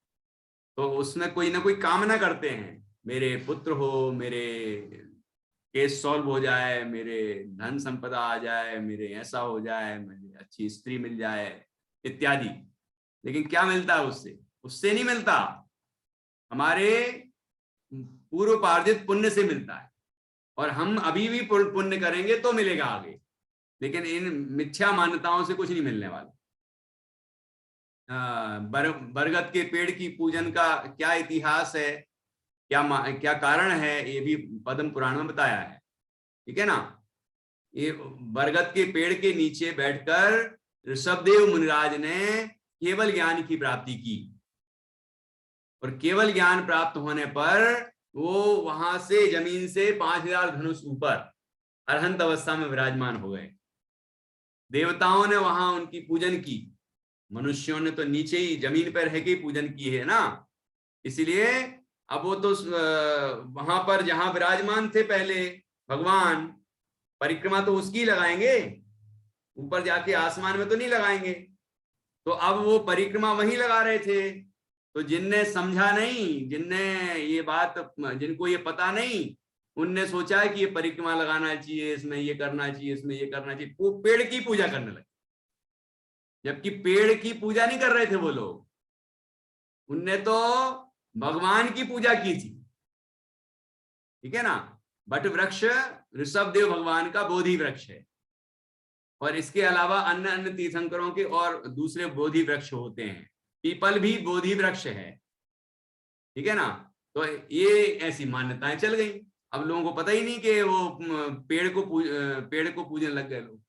तो उसमें कोई ना कोई कामना करते हैं। मेरे पुत्र हो, मेरे केस सॉल्व हो जाए, मेरे धन संपदा आ जाए, मेरे ऐसा हो जाए, मुझे अच्छी स्त्री मिल जाए इत्यादि। लेकिन क्या मिलता है उससे? उससे नहीं मिलता, हमारे पूर्वपार्जित पुण्य से मिलता है। और हम अभी भी पुण्य करेंगे तो मिलेगा आगे। लेकिन इन मिथ्या मान्यताओं से कुछ नहीं मिलने वाला। बरगद के पेड़ की पूजन का क्या इतिहास है, क्या कारण है, ये भी पद्म पुराण में बताया है। ठीक है ना। ये बरगद के पेड़ के नीचे बैठकर ऋषभदेव मुनिराज ने केवल ज्ञान की प्राप्ति की, और केवल ज्ञान प्राप्त होने पर वो वहां से जमीन से 5000 धनुष ऊपर अरहंत अवस्था में विराजमान हो गए। देवताओं ने वहां उनकी पूजन की, मनुष्यों ने तो नीचे ही जमीन पर रह के पूजन की है ना। इसलिए अब वो तो वहां पर जहां विराजमान थे पहले भगवान, परिक्रमा तो उसकी लगाएंगे, ऊपर जाके आसमान में तो नहीं लगाएंगे। तो अब वो परिक्रमा वहीं लगा रहे थे। तो जिनने समझा नहीं, जिनको ये पता नहीं, उनने सोचा कि ये परिक्रमा लगाना चाहिए, इसमें ये करना चाहिए, इसमें ये करना चाहिए, वो पेड़ की पूजा करने लगे। जबकि पेड़ की पूजा नहीं कर रहे थे वो लोग, उनने तो भगवान की पूजा की थी। ठीक है ना। बट वृक्ष ऋषभदेव भगवान का बोधि वृक्ष है, और इसके अलावा अन्य अन्य तीर्थंकरों के और दूसरे बोधि वृक्ष होते हैं। पीपल भी बोधि वृक्ष है। ठीक है ना। तो ये ऐसी मान्यताएं चल गई। अब लोगों को पता ही नहीं कि वो पेड़ को पूजने लग गए लोग।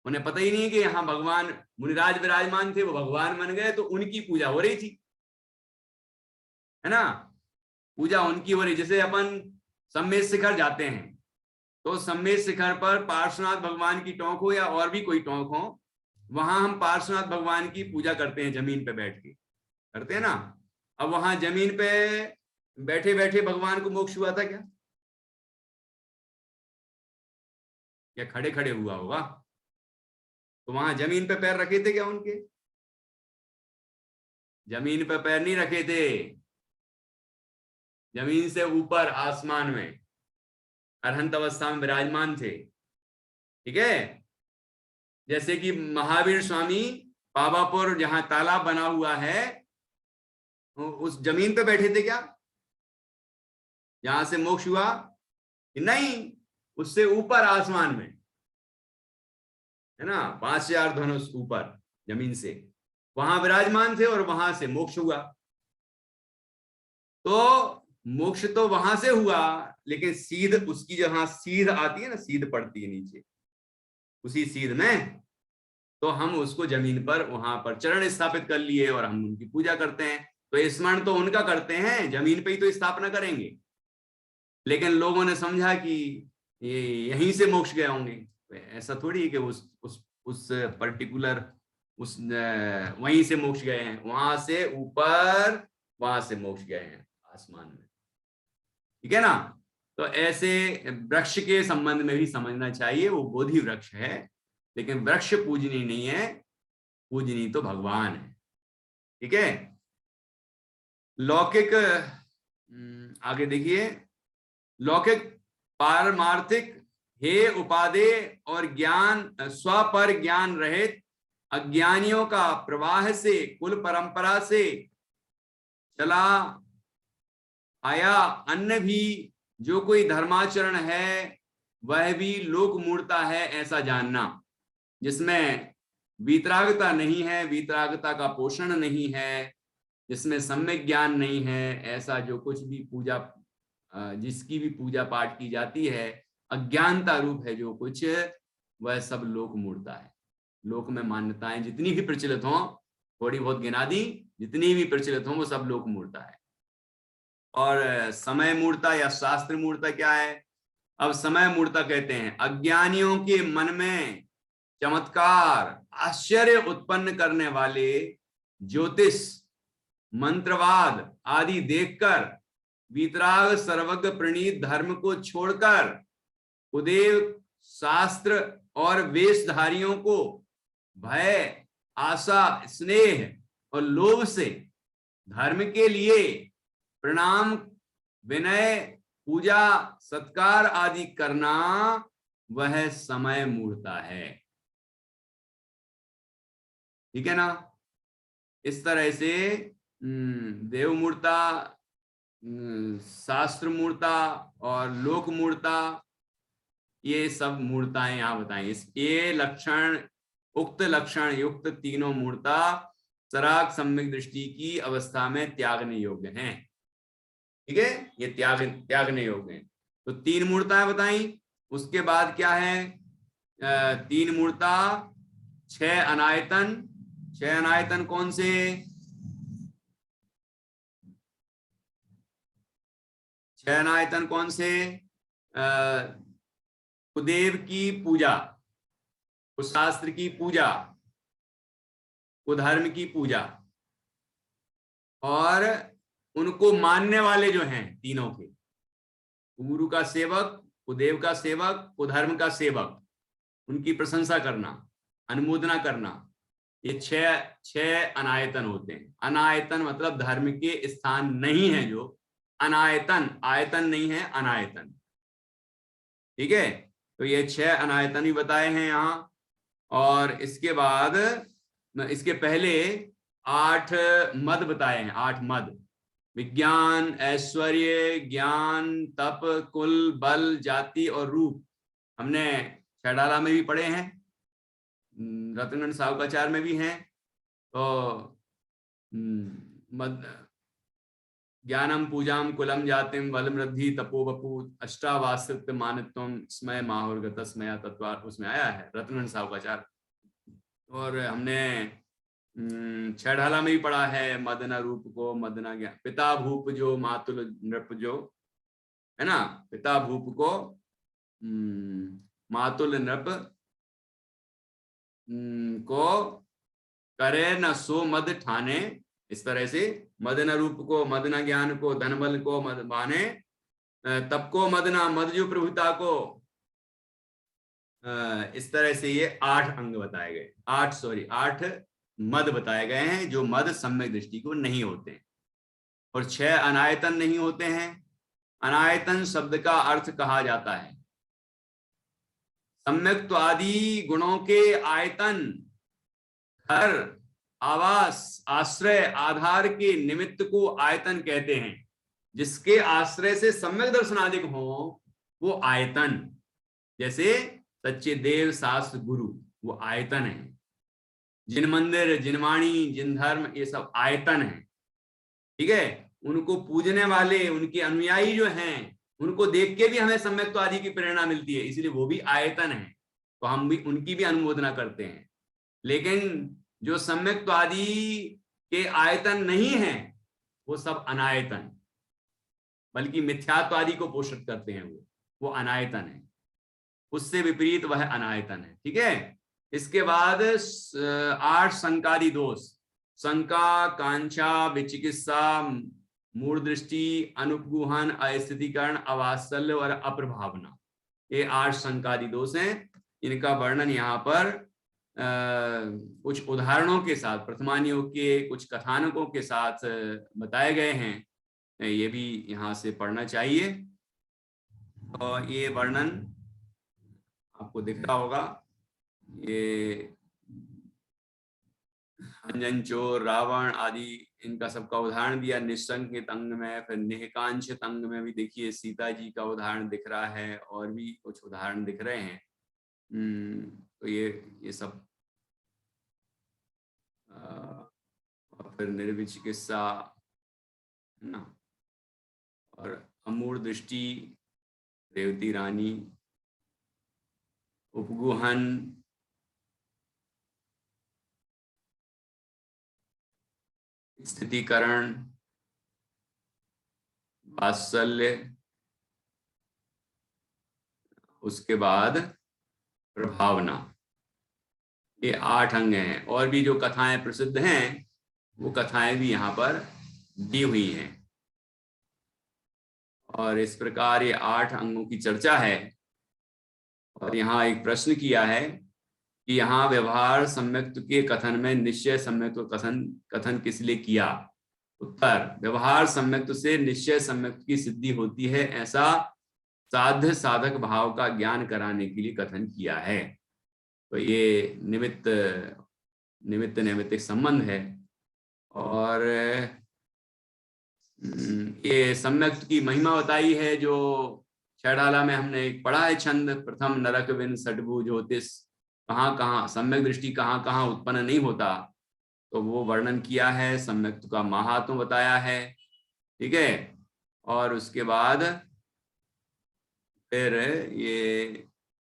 उन्हें पता ही नहीं कि यहाँ भगवान मुनिराज विराजमान थे, वो भगवान बन गए, तो उनकी पूजा हो रही थी, है ना। पूजा उनकी हो रही। जैसे अपन सम्मेद शिखर जाते हैं, तो सम्मेद शिखर पर पार्श्वनाथ भगवान की टोंक हो या और भी कोई टोंक हो, वहां हम पार्श्वनाथ भगवान की पूजा करते हैं, जमीन पे बैठ के करते हैं ना। अब वहां जमीन पे बैठे बैठे भगवान को मोक्ष हुआ था क्या? या खड़े खड़े हुआ होगा? तो वहां जमीन पे पैर रखे थे क्या उनके? जमीन पे पैर नहीं रखे थे, जमीन से ऊपर आसमान में अरहंत अवस्था में विराजमान थे। ठीक है। जैसे कि महावीर स्वामी पावापुर जहां तालाब बना हुआ है, उस जमीन पे बैठे थे क्या जहां से मोक्ष हुआ? नहीं, उससे ऊपर आसमान में, है ना, 5000 धनुष ऊपर जमीन से वहां विराजमान थे और वहां से मोक्ष हुआ। तो मोक्ष तो वहां से हुआ, लेकिन सीध उसकी जहां सीध आती है ना, सीध पड़ती है नीचे, उसी सीध में तो हम उसको जमीन पर वहां पर चरण स्थापित कर लिए और हम उनकी पूजा करते हैं। तो स्मरण तो उनका करते हैं, जमीन पे ही तो स्थापना करेंगे। लेकिन लोगों ने समझा कि ये यहीं से मोक्ष गए होंगे। ऐसा थोड़ी है कि उस पर्टिकुलर वहीं से मोक्ष गए हैं, वहां से ऊपर, वहां से मोक्ष गए हैं आसमान में। ठीक है ना। तो ऐसे वृक्ष के संबंध में भी समझना चाहिए, वो बोधि वृक्ष है, लेकिन वृक्ष पूजनीय नहीं है, पूजनीय तो भगवान है। ठीक है। लौकिक, आगे देखिए, लौकिक पारमार्थिक हे उपादेय और ज्ञान स्वपर ज्ञान रहित अज्ञानियों का प्रवाह से, कुल परंपरा से चला आया अन्य भी जो कोई धर्माचरण है वह भी लोक मूर्ता है, ऐसा जानना। जिसमें वीतरागता नहीं है, वीतरागता का पोषण नहीं है, जिसमें सम्यक ज्ञान नहीं है, ऐसा जो कुछ भी पूजा, जिसकी भी पूजा पाठ की जाती है, अज्ञानता रूप है जो कुछ, वह सब लोक मूर्ता है। लोक में मान्यताएं जितनी भी प्रचलित हों, थोड़ी बहुत गिना दी, जितनी भी प्रचलित हों वो सब लोक मूर्ता है। और समय मूर्ता या शास्त्र मूर्ता क्या है? अब समय मूर्ता कहते हैं अज्ञानियों के मन में चमत्कार आश्चर्य उत्पन्न करने वाले ज्योतिष मंत्रवाद आदि देखकर वीतराग सर्वज्ञ प्रणीत धर्म को छोड़कर कुदेव शास्त्र और वेशधारियों को भय, आशा, स्नेह और लोभ से धर्म के लिए प्रणाम, विनय, पूजा, सत्कार आदि करना, वह समय मूर्ता है। ठीक है ना। इस तरह से देव मूर्ता, शास्त्र मूर्ता और लोक मूर्ता, ये सब मूर्ताएं यहाँ बताएं। ये लक्षण, उक्त लक्षण युक्त तीनों मूर्ता सराग सम्यक दृष्टि की अवस्था में त्यागने योग्य हैं। ठीक है, ये त्यागने योग्य हैं। तो 3 मूर्ताएं बताई। उसके बाद क्या है, 3 मूर्ता, 6 अनायतन। 6 अनायतन कौन से? छह अनायतन कौन से? कुदेव की पूजा, कुशास्त्र की पूजा, कुधर्म की पूजा, और उनको मानने वाले जो हैं तीनों के, गुरु का सेवक, कुदेव का सेवक, कुधर्म का सेवक, उनकी प्रशंसा करना, अनुमोदना करना, ये 6 अनायतन होते हैं। अनायतन मतलब धर्म के स्थान नहीं है, जो अनायतन, आयतन नहीं है, अनायतन। ठीक है, तो ये 6 अनायतन भी बताए हैं यहाँ। और इसके बाद, इसके पहले 8 मद बताए हैं। 8 मद, विज्ञान, ऐश्वर्य, ज्ञान, तप, कुल, बल, जाति और रूप, हमने छडाला में भी पढ़े हैं, रत्नगण सावकाचार में भी हैं। तो मद, ज्ञानम, पूजाम, कुलम, जातिम, बलम, वृद्धि, तपो, बपू, अष्टावासित, मानित्वम, स्मय, माहुर्गत, स्मया, तत्वार, उसमें आया है रत्नगण सावकाचार। और हमने छडाला में भी पढ़ा है, मदना रूप को, मदना ज्ञान, पिता भूप जो, मातुल नृप जो, है ना, पिता भूप को मातुल नृप को करे न सो मद ठाने, इस तरह से मदन रूप को, मदना ज्ञान को, धनबल को मद माने, तप को मदना, मद जो प्रभुता को, इस तरह से ये 8 अंग बताए गए, 8 मद बताए गए हैं, जो मद सम्यक दृष्टि को नहीं होते हैं। और 6 अनायतन नहीं होते हैं। अनायतन शब्द का अर्थ कहा जाता है सम्यक्त्व आदि गुणों के आयतन, घर, आवास, आश्रय, आधार के निमित्त को आयतन कहते हैं। जिसके आश्रय से सम्यक दर्शनादिक हो वो आयतन, जैसे सच्चे देव, शास्त्र, गुरु, वो आयतन है। जिन मंदिर, जिन वाणी, जिन धर्म, ये सब आयतन है। ठीक है, उनको पूजने वाले, उनके अनुयायी जो हैं, उनको देख के भी हमें सम्यक्त्व आदि की प्रेरणा मिलती है, इसलिए वो भी आयतन है, तो हम भी उनकी भी अनुमोदना करते हैं। लेकिन जो सम्यक्त्व आदि के आयतन नहीं है, वो सब अनायतन, बल्कि मिथ्यात्व आदि को पोषित करते हैं, वो अनायतन है। उससे विपरीत वह अनायतन है। ठीक है, इसके बाद 8 शंकादि दोष, शंका, कांक्षा, विचिकित्सा, मूढ़ दृष्टि, अनुपगुहन, अस्थितिकरण, अवात्सल्य और अप्रभावना, ये 8 शंकादि दोष हैं। इनका वर्णन यहाँ पर कुछ उदाहरणों के साथ, प्रथमानियोग के कुछ कथानकों के साथ बताए गए हैं। ये भी यहाँ से पढ़ना चाहिए। और ये वर्णन आपको दिख रहा होगा, ये अंजन चोर, रावण आदि, इनका सबका उदाहरण दिया निशंकित अंग में। फिर निहकांक्षित अंग में भी देखिए सीता जी का उदाहरण दिख रहा है, और भी कुछ उदाहरण दिख रहे हैं। तो ये सब, और फिर निर्विचिकित्सा, है ना, और अमूढ़ दृष्टि, रेवती रानी, उपगुहन, स्थितिकरण, वात्सल्य, उसके बाद प्रभावना, ये 8 अंग हैं। और भी जो कथाएं प्रसिद्ध हैं, वो कथाएं भी यहाँ पर दी हुई हैं। और इस प्रकार ये 8 अंगों की चर्चा है। और यहाँ एक प्रश्न किया है कि यहाँ व्यवहार सम्यक्त्व के कथन में निश्चय सम्यक्त्व कथन किस लिए किया? उत्तर, व्यवहार सम्यक्त्व से निश्चय सम्यक्त्व की सिद्धि होती है, ऐसा साध्य साधक भाव का ज्ञान कराने के लिए कथन किया है। तो ये निमित्त नैमित्तिक संबंध है। और ये सम्यक्त्व की महिमा बताई है, जो छड़ाला में हमने एक पढ़ा है छंद, प्रथम नरक विन सटभु ज्योतिष, कहाँ कहाँ सम्यक दृष्टि कहाँ कहाँ उत्पन्न नहीं होता, तो वो वर्णन किया है, सम्यक का महात्म बताया है। ठीक है, और उसके बाद फिर ये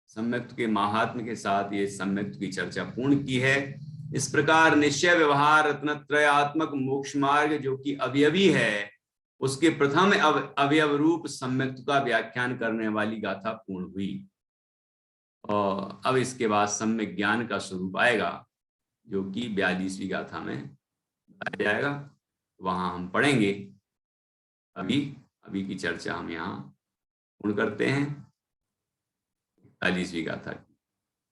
सम्यक के महात्म के साथ ये सम्यक की चर्चा पूर्ण की है। इस प्रकार निश्चय व्यवहार रत्नत्रयात्मक मोक्ष मार्ग जो कि अवयवी है, उसके प्रथम अवयव रूप सम्यक का व्याख्यान करने वाली गाथा पूर्ण हुई। और अब इसके बाद सम्यक ज्ञान का स्वरूप आएगा, जो कि 42वीं गाथा में बताया जाएगा, वहां हम पढ़ेंगे। अभी की चर्चा हम यहाँ पूर्ण करते हैं 41वीं गाथा की।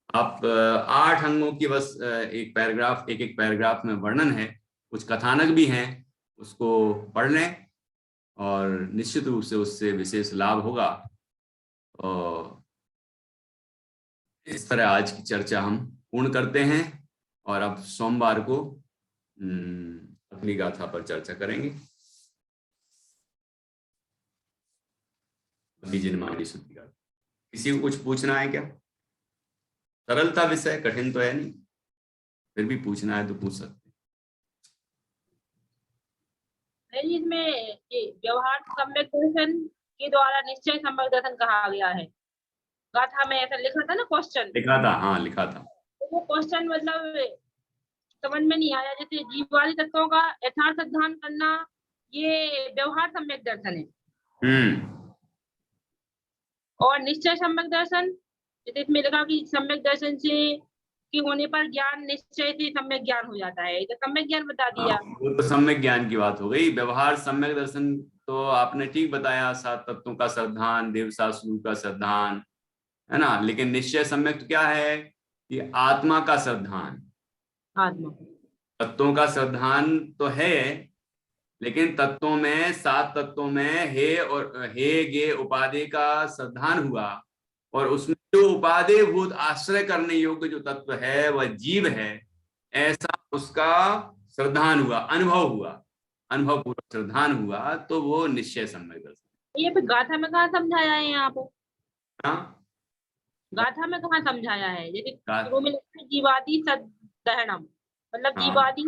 आप 8 अंगों की बस एक पैराग्राफ में वर्णन है, कुछ कथानक भी हैं, उसको पढ़ लें और निश्चित रूप से उससे विशेष लाभ होगा। और इस तरह आज की चर्चा हम पूर्ण करते हैं और अब सोमवार को अगली गाथा पर चर्चा करेंगे। बीजन्मादि शुद्धि गाथा। किसी को कुछ पूछना है क्या? सरल था विषय, कठिन तो है नहीं, फिर भी पूछना है तो पूछ सकते। इसमें व्यवहार सम्यक दर्शन के द्वारा निश्चय सम्यक दर्शन कहा गया है, गाथा में ऐसा लिखा था ना, क्वेश्चन लिखा था, हाँ लिखा था। तो वो क्वेश्चन मतलब समझ में नहीं आया। जैसे जीववादी तत्वों का यथार्थ अध्ययन करना, ये व्यवहार सम्यक दर्शन है। और निश्चय सम्यक दर्शन, जैसे इसमें लिखा कि सम्यक दर्शन से कि होने पर ज्ञान निश्चय से सम्यक ज्ञान हो जाता है, तो सम्यक ज्ञान बता दिया। वो तो सम्यक ज्ञान की बात हो गई। व्यवहार सम्यक दर्शन तो आपने ठीक बताया, 7 तत्वों का श्रद्धान, देवशास्त्र का श्रद्धान, है ना। लेकिन निश्चय सम्यक तो क्या है कि आत्मा का श्रद्धान। आत्मा तत्वों का श्रद्धान तो है, लेकिन तत्वों में 7 तत्वों में हे और हे गे उपादेय का श्रद्धान हुआ, और उसमें जो उपादेय भूत आश्रय करने योग्य जो तत्व है वह जीव है, ऐसा उसका श्रद्धान हुआ, अनुभव हुआ, अनुभव पूर्वक श्रद्धान हुआ, तो वो निश्चय सम्यक दर्शन। ये फिर गाथा में कहाँ समझाया है यहाँ पर? हाँ, गाथा में कहाँ समझाया है? जैसे शुरू में जीवादि सद्दहनम, मतलब जीवादि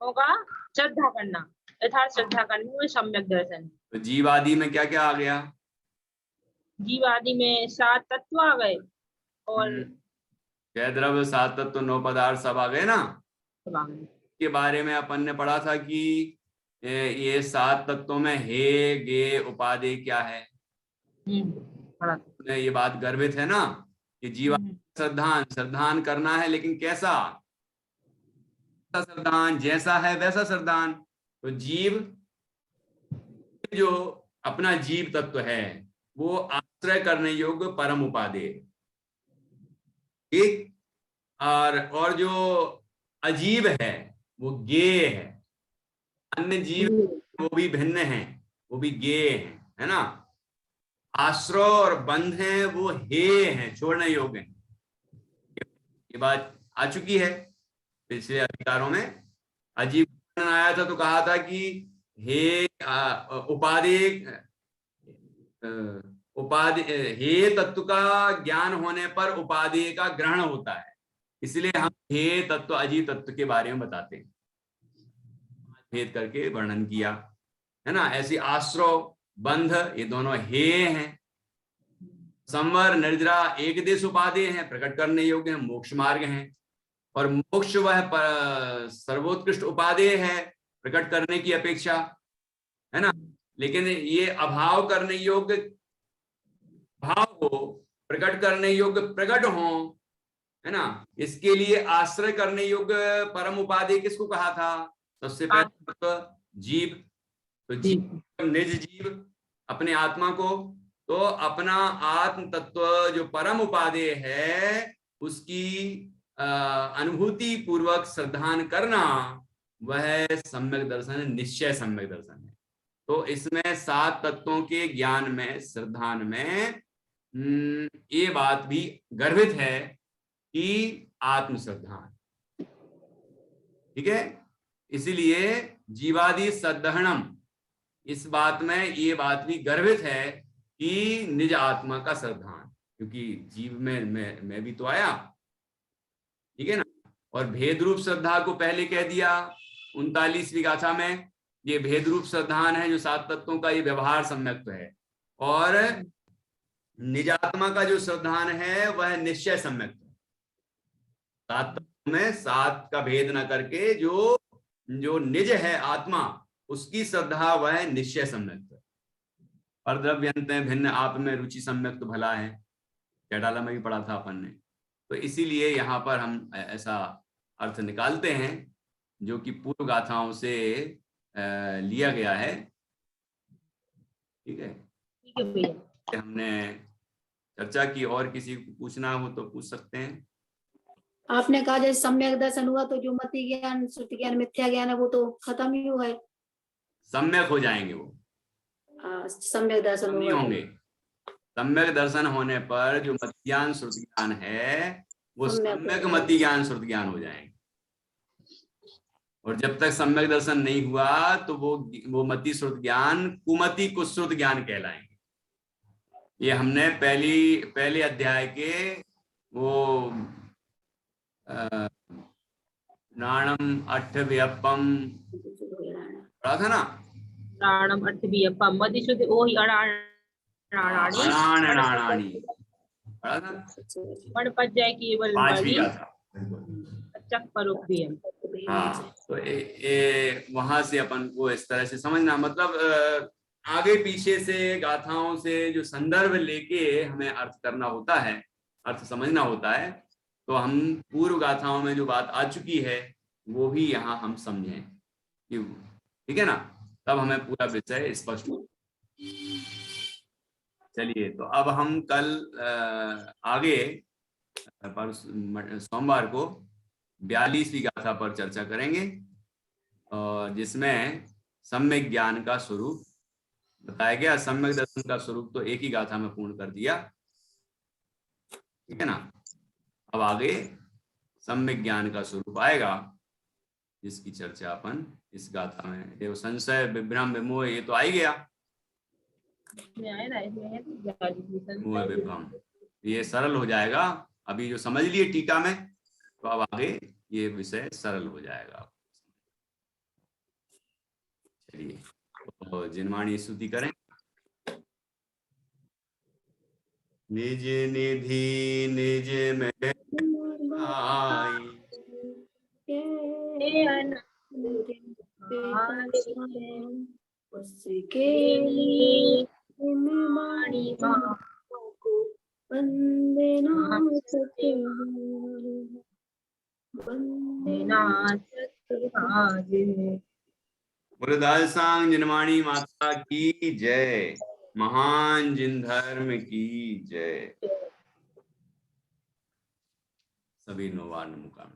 होगा श्रद्धा करना, यथार्थ श्रद्धा करना, वो सम्यक दर्शन। तो जीवादि में क्या क्या आ गया? जीवादि में 7 तत्व आ गए, और जय द्रव्य 7 तत्व 9 पदार्थ सब आ गए ना। के बारे में अपन ने पढ़ा था कि ये 7 तत्वों में हे गे उपादेय क्या है, ये बात गर्भित है ना कि जीवा श्रद्धान करना है, लेकिन कैसा श्रद्धान? जैसा है वैसा श्रद्धान। तो जीव जो अपना जीव तत्व है वो आश्रय करने योग्य परम उपादेय, ठीक। और जो अजीब है वो गेय है, अन्य जीव वो भी भिन्न है, वो भी गेय है ना। आश्रय और बंध है वो हे हैं, छोड़ने योग्य हैं। ये बात आ चुकी है पिछले अधिकारों में। अजीब आया था तो कहा था कि हे उपाधि हे तत्व का ज्ञान होने पर उपाधि का ग्रहण होता है, इसलिए हम हे तत्व अजीब तत्व के बारे में बताते हैं, भेद करके वर्णन किया है ना। ऐसी आश्रय बंध ये दोनों हे हैं। संवर निर्जरा एक देश उपाधि हैं, प्रकट करने योग्य हैं, मोक्ष मार्ग हैं। और मोक्ष वह सर्वोत्कृष्ट उपादेय है प्रकट करने की अपेक्षा, है ना। लेकिन ये अभाव करने योग्य भाव हो, प्रकट करने योग्य प्रकट हो, है ना। इसके लिए आश्रय करने योग्य परम उपादेय किसको कहा था? सबसे पहले तो जीव। तो जीव निज जीव अपने आत्मा को, तो अपना आत्म तत्व जो परम उपादेय है उसकी अनुभूति पूर्वक श्रद्धान करना, वह सम्यक दर्शन, निश्चय सम्यक दर्शन है। तो इसमें 7 तत्वों के ज्ञान में, श्रद्धान में ये बात भी गर्भित है कि आत्म श्रद्धान, ठीक है। इसीलिए जीवादि सद्दहनम, इस बात में ये बात भी गर्भित है कि निज आत्मा का श्रद्धान, क्योंकि जीव में मैं भी तो आया, ठीक है ना। और भेद रूप श्रद्धा को पहले कह दिया 39वीं गाथा में, ये भेद रूप श्रद्धान है जो 7 तत्वों का ये व्यवहार सम्यक्त है। और निजात्मा का जो श्रद्धान है वह निश्चय सम्यक्त है। 7 तत्वों में 7 का भेद न करके जो निज है आत्मा, उसकी श्रद्धा वह निश्चय सम्यक्त है। पर द्रव्यंत भिन्न आप में रुचि सम्यक्त भला है, चैटाला में भी पढ़ा था अपन ने। तो इसीलिए यहाँ पर हम ऐसा अर्थ निकालते हैं जो कि पूर्व गाथाओं से लिया गया है। ठीक है, ठीक है भैया। हमने चर्चा की, और किसी को पूछना हो तो पूछ सकते हैं। आपने कहा जैसे सम्यक दर्शन हुआ तो जो मति ज्ञान, श्रुति ज्ञान, मिथ्या ज्ञान है वो तो खत्म ही हुआ है। सम्यक हो जाएंगे वो, सम्यक दर्शन नहीं हुआ होंगे। सम्यक दर्शन होने पर जो मति ज्ञान श्रुति ज्ञान है वो सम्यक मति ज्ञान श्रुति ज्ञान हो जाएंगे। और जब तक सम्यक दर्शन नहीं हुआ तो वो मति श्रुत ज्ञान कुमति कुश्रुत ज्ञान कहलाएंगे। ये हमने पहले अध्याय के वो नाणम अट्ठव्यपम पढ़ा था ना। नाणम अट्ठव्यपम मतिशुद्धि ओहि अणाणानि पढ़ा था। पणपज्जय केवल 5वीं गाथा। चक परोक्रियम। हाँ, तो वहां से अपन को इस तरह से समझना, मतलब आगे पीछे से गाथाओं से जो संदर्भ लेके हमें अर्थ करना होता है, अर्थ समझना होता है। तो हम पूर्व गाथाओं में जो बात आ चुकी है वो भी यहाँ हम समझें, ठीक है ना, तब हमें पूरा विषय स्पष्ट हो। चलिए, तो अब हम कल आगे सोमवार को 42वीं गाथा पर चर्चा करेंगे, और जिसमें सम्यक ज्ञान का स्वरूप बताया गया। सम्यक दर्शन का स्वरूप तो एक ही गाथा में पूर्ण कर दिया, ठीक है ना। अब आगे सम्यक ज्ञान का स्वरूप आएगा, जिसकी चर्चा अपन इस गाथा में, देव संशय विभ्रम विमोह ये तो आ ही गया, मोह विभ्रम, ये सरल हो जाएगा। अभी जो समझ लिए टीका में, तो अब आगे ये विषय सरल हो जाएगा। चलिए, तो जिनवाणी स्तुति करें। निज निधि निज में आई, उसके बुरदासांग जिनवाणी माता की जय, महान जिन धर्म की जय। सभी नौवान मुकाम।